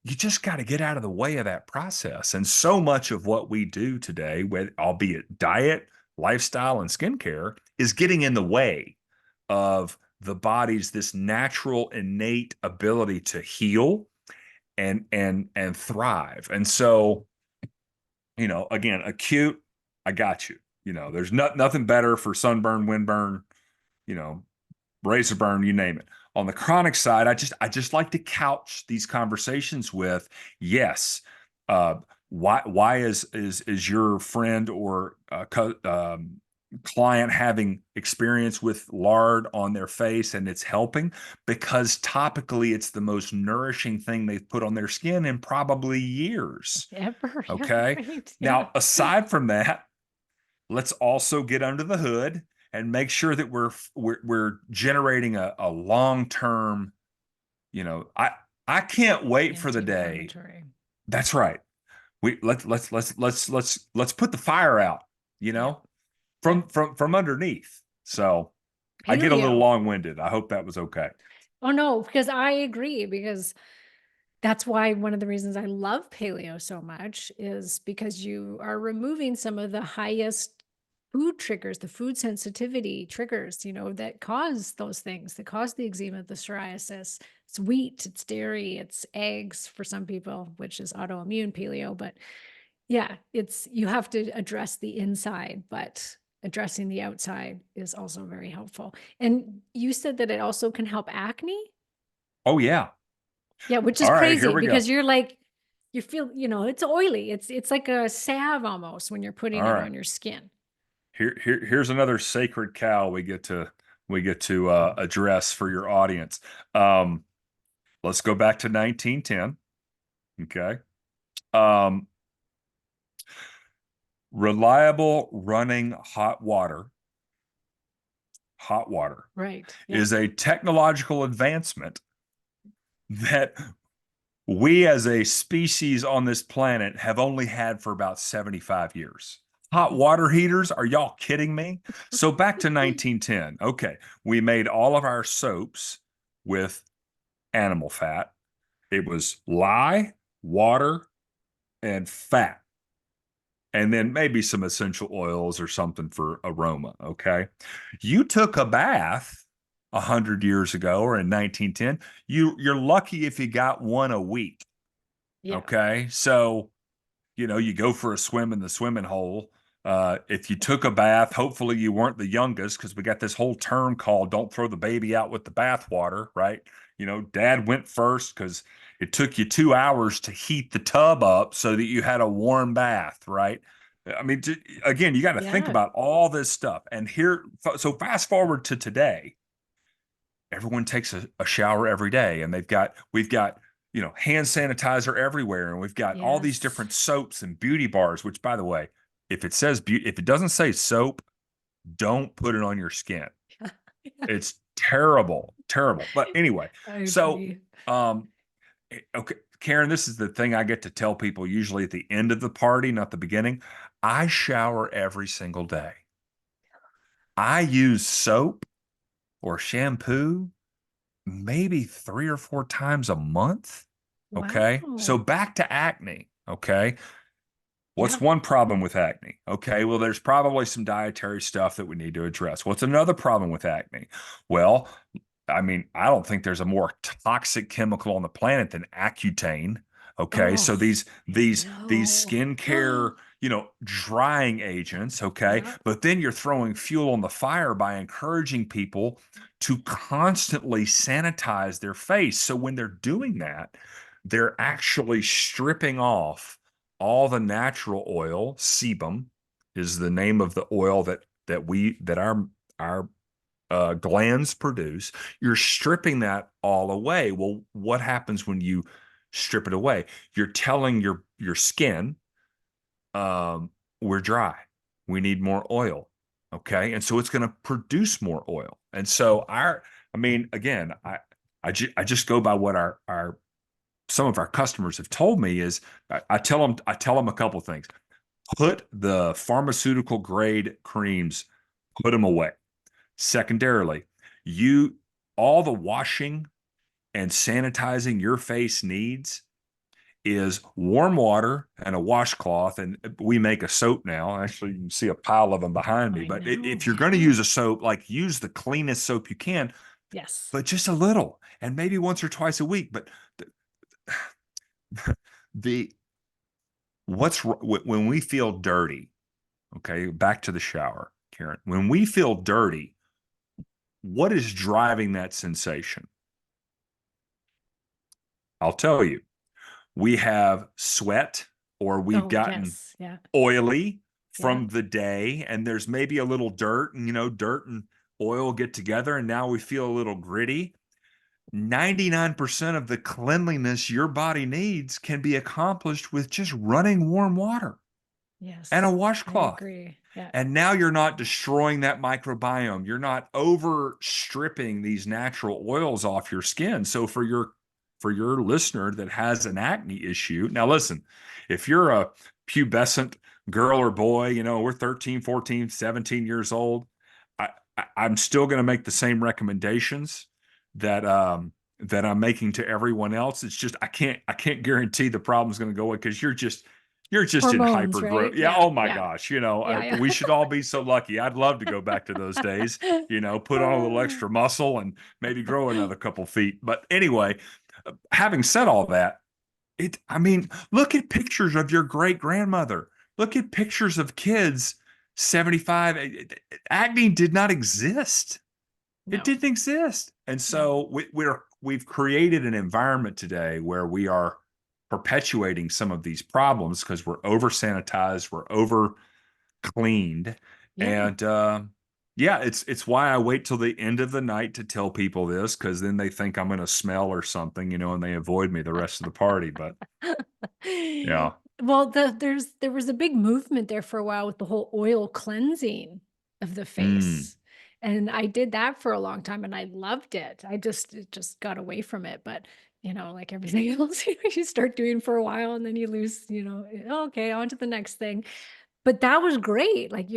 You just got to get out of the way of that process. And so much of what we do today, albeit diet, lifestyle, and skincare, is getting in the way of the body's this natural innate ability to heal and thrive. And so, again, acute, I got you. There's nothing better for sunburn, windburn, you know, razor burn, you name it. On the chronic side, I just like to couch these conversations with, yes, uh, why is your friend or client having experience with lard on their face and it's helping? Because topically it's the most nourishing thing they've put on their skin in probably years. Ever. Yeah, Okay. right. Yeah. Now, aside from that, let's also get under the hood and make sure that we're generating a long-term, I can't wait for the day. Anti-inflammatory. That's right. Let's put the fire out, you Yeah. know, Yeah. from underneath. So I get a little Paleo. long-winded. I hope that was okay. Oh no, because I agree, because that's why one of the reasons I love paleo so much is because you are removing some of the highest food triggers, the food sensitivity triggers, that cause those things, that cause the eczema, the psoriasis. It's wheat, it's dairy, it's eggs for some people, which is autoimmune paleo. But yeah, you have to address the inside, but addressing the outside is also very helpful. And you said that it also can help acne? Oh yeah. Yeah, which is All right, here crazy we go. because you're like, you feel, it's oily. It's like a salve almost when you're putting All it right. on your skin. Here's another sacred cow we get to address for your audience. Let's go back to 1910. Okay. Um, Reliable running hot water Right. Yeah. is a technological advancement that we as a species on this planet have only had for about 75 years. Hot water heaters? Are y'all kidding me? So back to 1910. Okay, we made all of our soaps with animal fat. It was lye, water, and fat, and then maybe some essential oils or something for aroma. Okay. You took a bath 100 years ago or in 1910, you're lucky if you got one a week. Yeah. Okay. So, you go for a swim in the swimming hole. If you took a bath, hopefully you weren't the youngest, because we got this whole term called "don't throw the baby out with the bathwater," right? Dad went first because it took you 2 hours to heat the tub up so that you had a warm bath, right? I mean, again, you got to think Yeah. about all this stuff. And so fast forward to today, everyone takes a shower every day, and we've got hand sanitizer everywhere, and we've got all these Yes. different soaps and beauty bars, which, by the way, if it doesn't say soap, don't put it on your skin. It's terrible. But anyway, I so agree. um okay, Karen, this is the thing I get to tell people usually at the end of the party, not the beginning. I shower every single day. I use soap or shampoo maybe 3 or 4 times a month. Okay. So Wow. back to acne. Okay. What's Yeah. one problem with acne? Okay. Well, there's probably some dietary stuff that we need to address. What's another problem with acne? Well, I mean, I don't think there's a more toxic chemical on the planet than Accutane. Okay, Oh, so these I these know. skincare, drying agents. Okay, Yeah. but then you're throwing fuel on the fire by encouraging people to constantly sanitize their face. So when they're doing that, they're actually stripping off all the natural oil. Sebum is the name of the oil that our glands produce. You're stripping that all away. Well, what happens when you strip it away? You're telling your skin, we're dry. We need more oil. Okay, and so it's going to produce more oil. And so I mean, again, I just go by what our some of our customers have told me is I tell them a couple of things. Put the pharmaceutical grade creams, put them away. Secondarily, you all the washing and sanitizing your face needs is warm water and a washcloth. And we make a soap now. Actually, you can see a pile of them behind me. I But know. if you're going to Yeah. use a soap, like use the cleanest soap you can, Yes. but just a little, and maybe once or twice a week. But the when we feel dirty, okay, back to the shower, Karen. When we feel dirty, what is driving that sensation? I'll tell you. We have sweat, or we've Oh, gotten yes. Yeah. oily Yeah. from the day, and there's maybe a little dirt, and dirt and oil get together, and now we feel a little gritty. 99% of the cleanliness your body needs can be accomplished with just running warm water and a Yes. I washcloth. agree. Yeah. And now you're not destroying that microbiome. You're not over stripping these natural oils off your skin. So for your listener that has an acne issue, now listen, if you're a pubescent girl or boy, we're 13, 14, 17 years old, I'm still going to make the same recommendations that that I'm making to everyone else. It's just I can't guarantee the problem's going to go away because you're just in Hormones, hyper growth. right? Yeah. Yeah. Oh my Yeah. gosh. Yeah. We should all be so lucky. I'd love to go back to those days, put on a little Yeah. extra muscle and maybe grow another couple feet. But anyway, having said all that, I mean, look at pictures of your great grandmother. Look at pictures of kids 75. Acne did not exist. It No. didn't exist. And No. so we've created an environment today where we are perpetuating some of these problems because we're over sanitized, we're over cleaned, Yeah. and yeah, it's why I wait till the end of the night to tell people this because then they think I'm going to smell or something, and they avoid me the rest of the party. But yeah, Well, there was a big movement there for a while with the whole oil cleansing of the mm, face. And I did that for a long time and I loved it. It just got away from it. But, like everything else, you start doing for a while and then you lose, okay, on to the next thing. But that was great, like,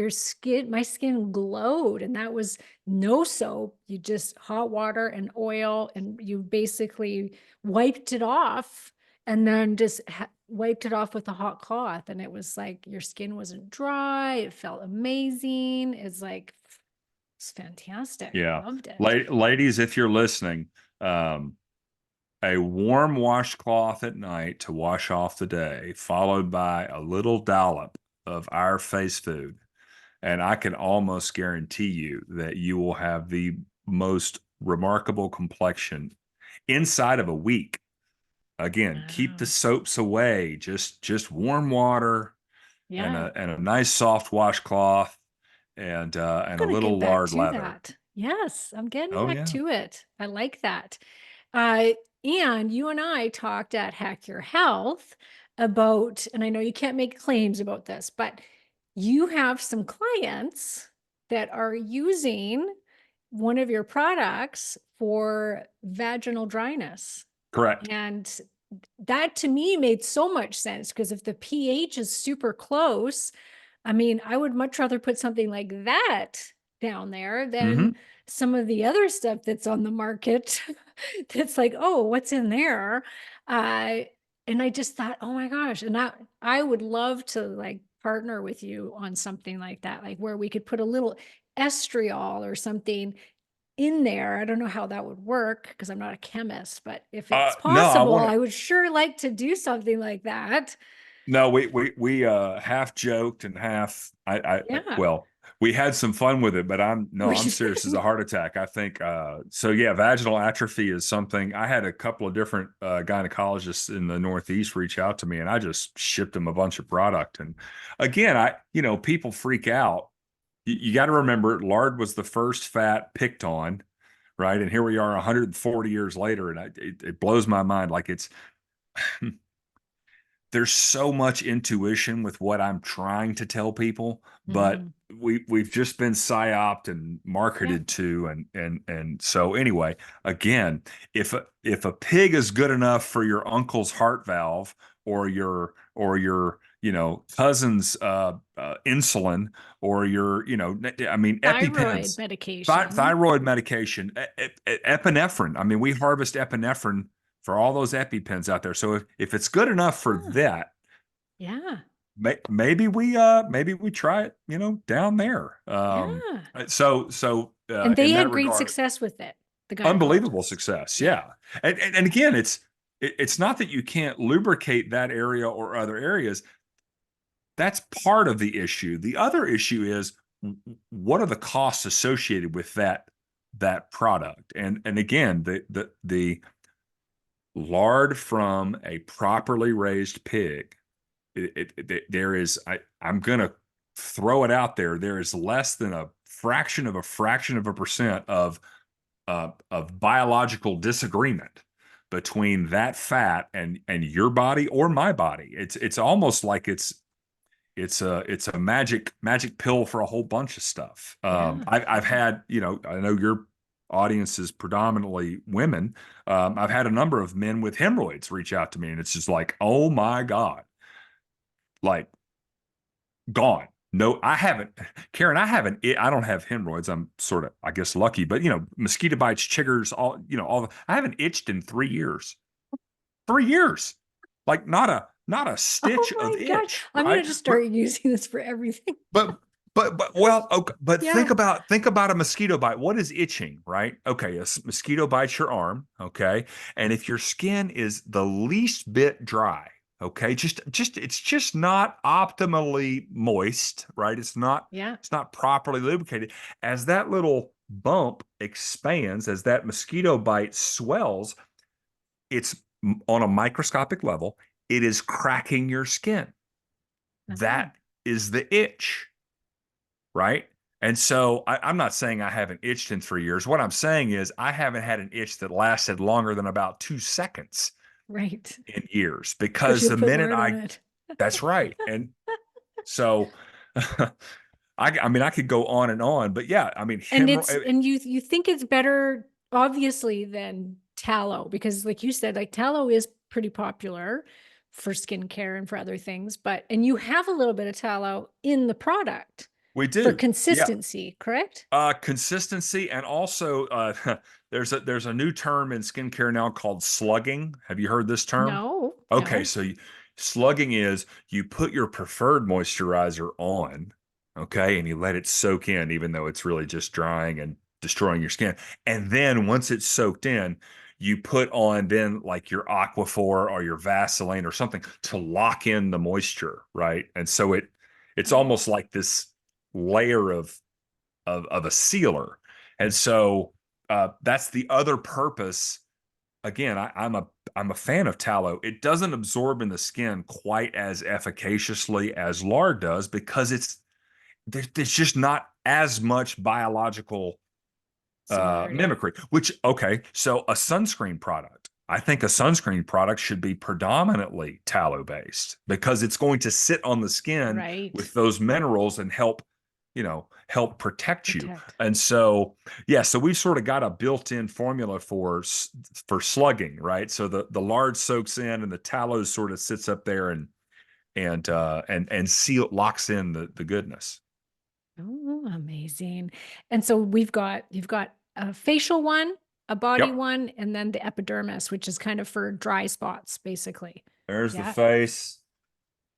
my skin glowed, and that was no soap, you just hot water and oil, and you basically wiped it off, and then just wiped it off with a hot cloth, and it was like your skin wasn't dry, it felt amazing, it's fantastic, I yeah. loved it. Ladies, if you're listening, um, a warm washcloth at night to wash off the day, followed by a little dollop of our face food. And I can almost guarantee you that you will have the most remarkable complexion inside of a week. Again, keep the Wow. soaps away. Just warm water Yeah. and a nice soft washcloth I'm and a gonna get little back lard to leather. that. Yes, I'm getting Oh back yeah. to it. I like that. Uh, and you and I talked at Hack Your Health about, and I know you can't make claims about this, but you have some clients that are using one of your products for vaginal dryness. Correct. And that to me made so much sense because if the pH is super close, I mean, I would much rather put something like that down there than Hmm. some of the other stuff that's on the market that's like, oh, what's in there? Uh, and I just thought, oh my gosh. And I would love to like partner with you on something like that, like where we could put a little estriol or something in there. I don't know how that would work because I'm not a chemist, but if it's No, I possible, want to. I would sure like to do something like that. No, we half joked and half Yeah. well, we had some fun with it, but I'm serious as a heart attack. I think so yeah, vaginal atrophy is something. I had a couple of different gynecologists in the Northeast reach out to me and I just shipped them a bunch of product. And again, people freak out. You got to remember lard was the first fat picked on, right? And here we are 140 years later and it blows my mind like it's there's so much intuition with what I'm trying to tell people, but Mhm. we've just been psyoped and Yeah. marketed to, and so anyway, again, if a pig is good enough for your uncle's heart valve or your cousin's insulin or your I mean Thyroid EpiPens, medication. thyroid medication, epinephrine. I mean, we harvest epinephrine for all those EpiPens out there. So if it's good enough for Huh. that, Yeah. maybe we try it, down there. Yeah. So And they in that had great regard, success with it, the unbelievable gynecologists. success. Yeah. Yeah. And again, it's not that you can't lubricate that area or other areas. That's part of the issue. The other issue is, what are the costs associated with that product? And again, the lard from a properly raised pig, there is, I'm gonna throw it out there. There is less than a fraction of a percent of biological disagreement between that fat and your body or my body. It's almost like it's a magic pill for a whole bunch of stuff. Yeah. I've Yeah. had, I know your audience is predominantly women. I've had a number of men with hemorrhoids reach out to me, and it's just like, oh my God, like gone. No, I haven't, Karen. I don't have hemorrhoids. I'm sort of, I guess, lucky, but mosquito bites, chiggers, I haven't itched in 3 years. 3 years, like not a Oh stitch of my God. itch, I'm going right? to just start using this for everything. But well, okay, but Yeah. think about a mosquito bite. What is itching, right? Okay, mosquito bites your arm, okay? And if your skin is the least bit dry, okay, just it's just not optimally moist, right? Yeah. It's not properly lubricated. As that little bump expands, as that mosquito bite swells, it's on a microscopic level, it is cracking your skin. Oh, That is the itch, right? And so I'm not saying I haven't itched in 3 years. What I'm saying is I haven't had an itch that lasted longer than about 2 seconds right. in years, Of course, because you'll the put minute lard on it. that's right. And so, I mean, I could go on and on, but yeah, I mean, And you think it's better, obviously, than tallow, because like you said, like tallow is pretty popular for skincare and for other things, and you have a little bit of tallow in the product we for do. Yeah. consistency, correct? Consistency, and also there's a new term in skincare now called slugging. Have you heard this term? No, Okay, no. so slugging is you put your preferred moisturizer on, okay, and you let it soak in, even though it's really just drying and destroying your skin. And then once it's soaked in, you put on then like your Aquaphor or your Vaseline or something to lock in the moisture, right? And so it's Oh, almost like this layer of a sealer. And so that's the other purpose. Again, I'm a fan of tallow. It doesn't absorb in the skin quite as efficaciously as lard does, because there's just not as much biological similarity. mimicry. Which, okay, so a sunscreen product. I think a sunscreen product should be predominantly tallow based, because it's going to sit on the skin Right. with those minerals and help protect you. Protect. And so, yeah, so we've sort of got a built-in formula for slugging, right? So the lard soaks in, and the tallow sort of sits up there and locks in the goodness. Oh, amazing. And so you've got a facial one, a body Yep. one, and then the epidermis, which is kind of for dry spots, basically. There's the Yeah. face.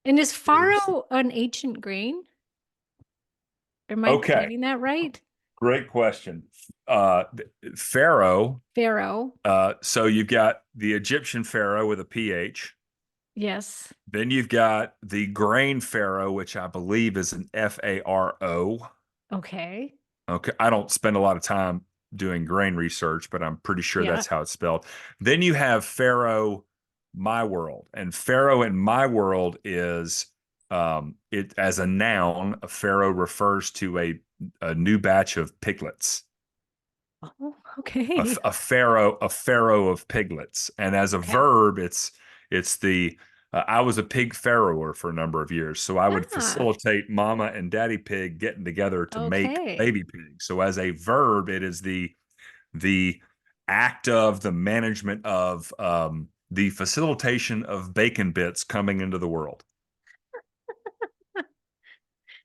And is There's farro an ancient grain? Am I Okay. getting that right? Great question. Uh, Pharaoh. Farro. So you've got the Egyptian pharaoh with a PH. Yes. Then you've got the grain pharaoh, which I believe is an Faro. Okay. Okay. I don't spend a lot of time doing grain research, but I'm pretty sure Yeah. that's how it's spelled. Then you have Pharaoh My World. And Pharaoh in My World is it as a noun, a pharaoh refers to a new batch of piglets. Oh, a, okay. a pharaoh of piglets. And as a Okay. verb, it's the I was a pig farrower for a number of years, so I would Ah, facilitate mama and daddy pig getting together to make okay. baby pigs. So as a verb, it is the act of the management of the facilitation of bacon bits coming into the world.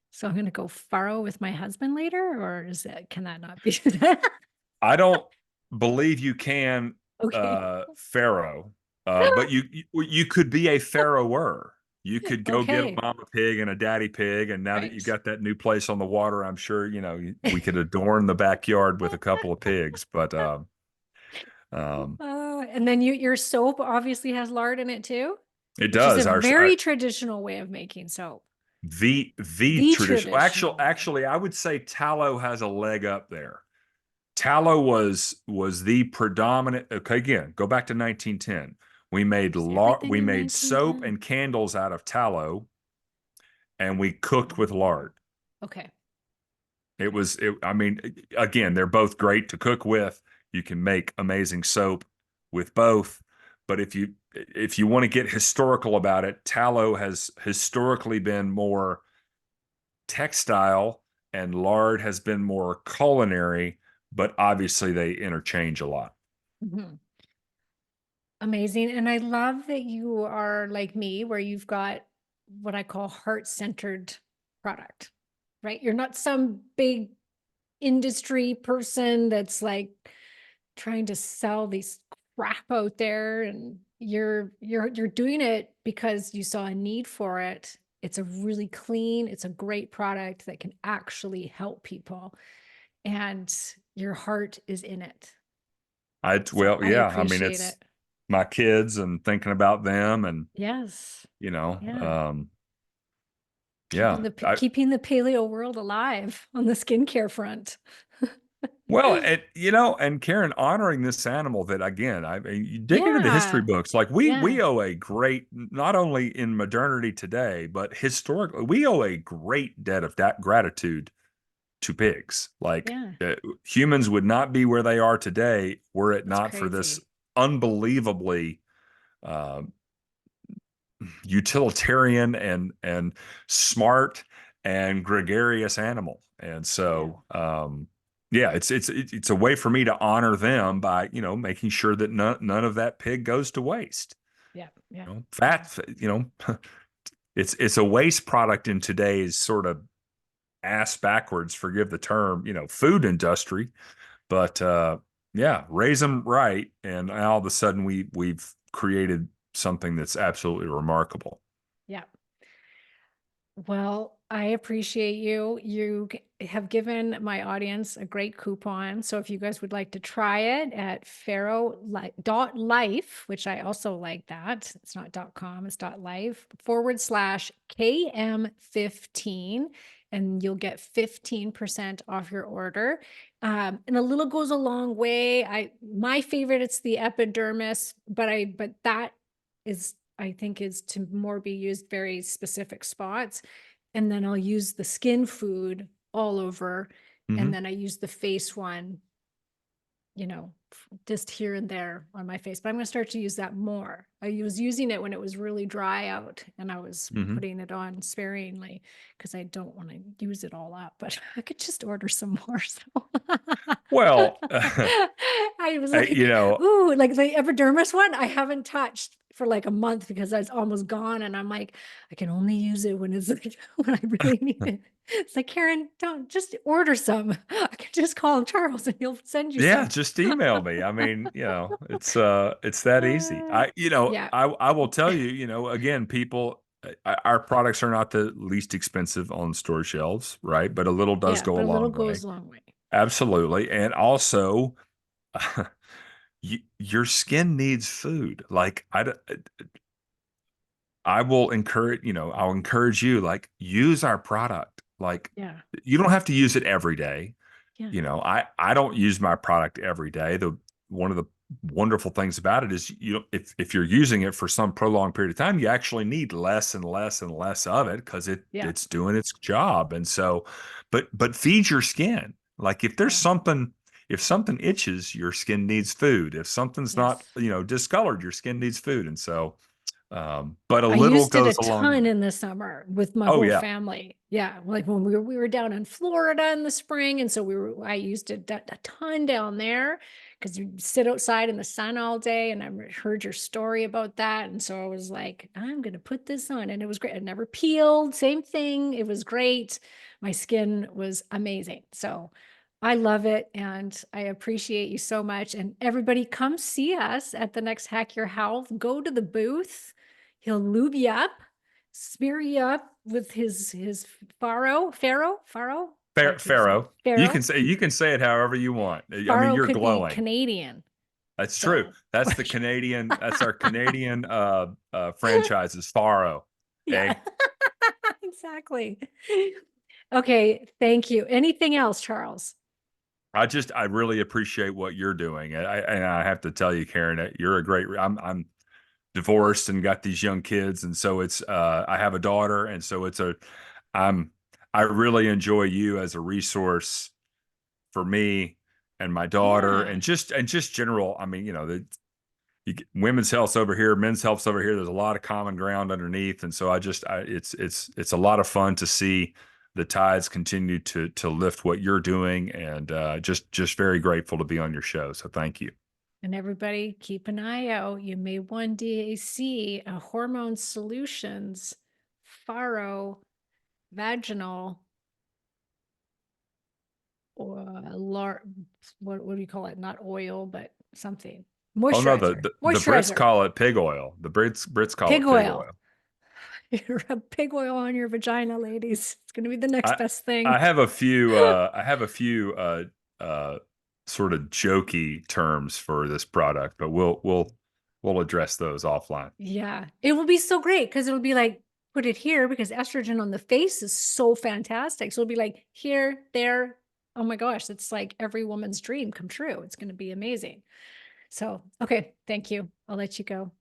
So I'm going to go farro with my husband later, or can that not be? I don't believe you can Okay. Pharaoh. But you could be a Pharaoher. You could go get a Okay. mama pig and a daddy pig, and now that you Right. got that new place on the water, I'm sure we could adorn the backyard with a couple of pigs. But um, And then your soap obviously has lard in it too, it which is a does. very traditional way of making soap. The The traditional. traditional way. Actually, I would say tallow has a leg up there. Tallow was the predominant. Okay, again, go back to 1910. Was everything We in made soap 1910? and candles out of tallow, and we cooked with Oh, lard. okay. I mean, again, they're both great to cook with. You can make amazing soap with both. But if you want to get historical about it, tallow has historically been more textile and lard has been more culinary, but obviously they interchange a lot. Mhm. Amazing. And I love that you are like me, where you've got what I call heart-centered product, right? You're not some big industry person that's like trying to sell these crap out there, and you're doing it because you saw a need for it. It's a really clean, it's a great product that can actually help people, and your heart is in it. So Well, I yeah, I mean, appreciate it's it. my kids and thinking about them and, Yes. you know, Yeah. yeah, Keeping the paleo world alive on the skincare front. well, and Karen, honoring this animal that again, I mean, you dig into the history Yeah. books, like we Yeah. owe a great, not only in modernity today, but historically, we owe a great debt of that gratitude to pigs. Like Yeah. humans would not be where they are today were it It's not for this crazy. unbelievably uh, utilitarian and smart and gregarious animal. And Yeah. so, yeah, it's a way for me to honor them by making sure that none of that pig goes to waste. Yeah. Yeah. Yeah. Fat, it's a waste product in today's sort of ass backwards, forgive the term, food industry. But yeah, raise them right, and all of a sudden we've created something that's absolutely remarkable. Yeah. Well, I appreciate you. Have given my audience a great coupon. So if you guys would like to try it at pharaoh.life, which I also like that. It's not .com, it's .life /KM15, and you'll get 15% off your order. And a little goes a long way. My favorite, it's the epidermis, but that is, I think, is to more be used very specific spots. And then I'll use the skin food all over. And Hmm. then I use the face one, just here and there on my face. But I'm going to start to use that more. I was using it when it was really dry out, and I was Hmm. putting it on sparingly because I don't want to use it all up, but I could just order some more. So Well, I was I- you like, know, ooh, like the epidermis one, I haven't touched for like a month because it's almost gone. And I'm like, I can only use it when it's like, when I really need it. It's like, Karen, don't just order some. I can just call Charles and he'll send you yeah, some. just email me. I mean, it's that easy. Uh, yeah, I will tell you, again, people, our products are not the least expensive on store shelves, right? But a little does yeah, go a but a little long way. goes a long way. Absolutely. And also, your skin needs food. Like I will encourage, I'll encourage you, like, use our product. Like, Yeah, you don't have to use it every day. yeah, I don't use my product every day. The One of the wonderful things about it is if you're using it for some prolonged period of time, you actually need less and less and less of it because yeah, it's doing its job. And so, but feed your skin. Like yeah. if something itches, your skin needs food. If something's not, Yes. discolored, your skin needs food. And so, but a I little used it a goes a long ton way. in the summer with my Oh whole yeah. family. Yeah, like when we were down in Florida in the spring, and so I used it a ton down there because you sit outside in the sun all day. And I heard your story about that, and so I was like, I'm gonna put this on, and it was great. It never peeled. Same thing. It was great. My skin was amazing. So I love it, and I appreciate you so much, and everybody come see us at the next Hack Your Health. Go to the booth. He'll lube you up, smear you up with his Farrow? I keep saying Pharaoh. Farrow. You can say it however you want. I mean, Farrow you're could be glowing. Canadian, That's true. so That's the Canadian. That's our Canadian franchises. Faro. yeah, Hey, exactly. Okay, thank you. Anything else, Charles? I really appreciate what you're doing. And I have to tell you, Karen, that you're a great. I'm divorced and got these young kids, and so it's I have a daughter, and so I'm I really enjoy you as a resource for me and my daughter, Yeah. and just general. I mean, women's health's over here, men's health's over here. There's a lot of common ground underneath, and so it's a lot of fun to see the tides continue to lift what you're doing, and just very grateful to be on your show. So thank you. And everybody keep an eye out. You may one day see a hormone solutions Faro vaginal or lard, what do you call it? Not oil, but something. Oh no, Moisturizer. the Brits Moisturizer. call it pig oil. The Brits call Pig it pig oil. oil. You rub pig oil on your vagina, ladies. It's gonna be the next I best I thing. have a few uh sort of jokey terms for this product, but we'll address those offline. Yeah, it will be so great because it'll be like, put it here because estrogen on the face is so fantastic. So it'll be like here, there. Oh my gosh, it's like every woman's dream come true. It's going to be amazing. So, okay, thank you. I'll let you go.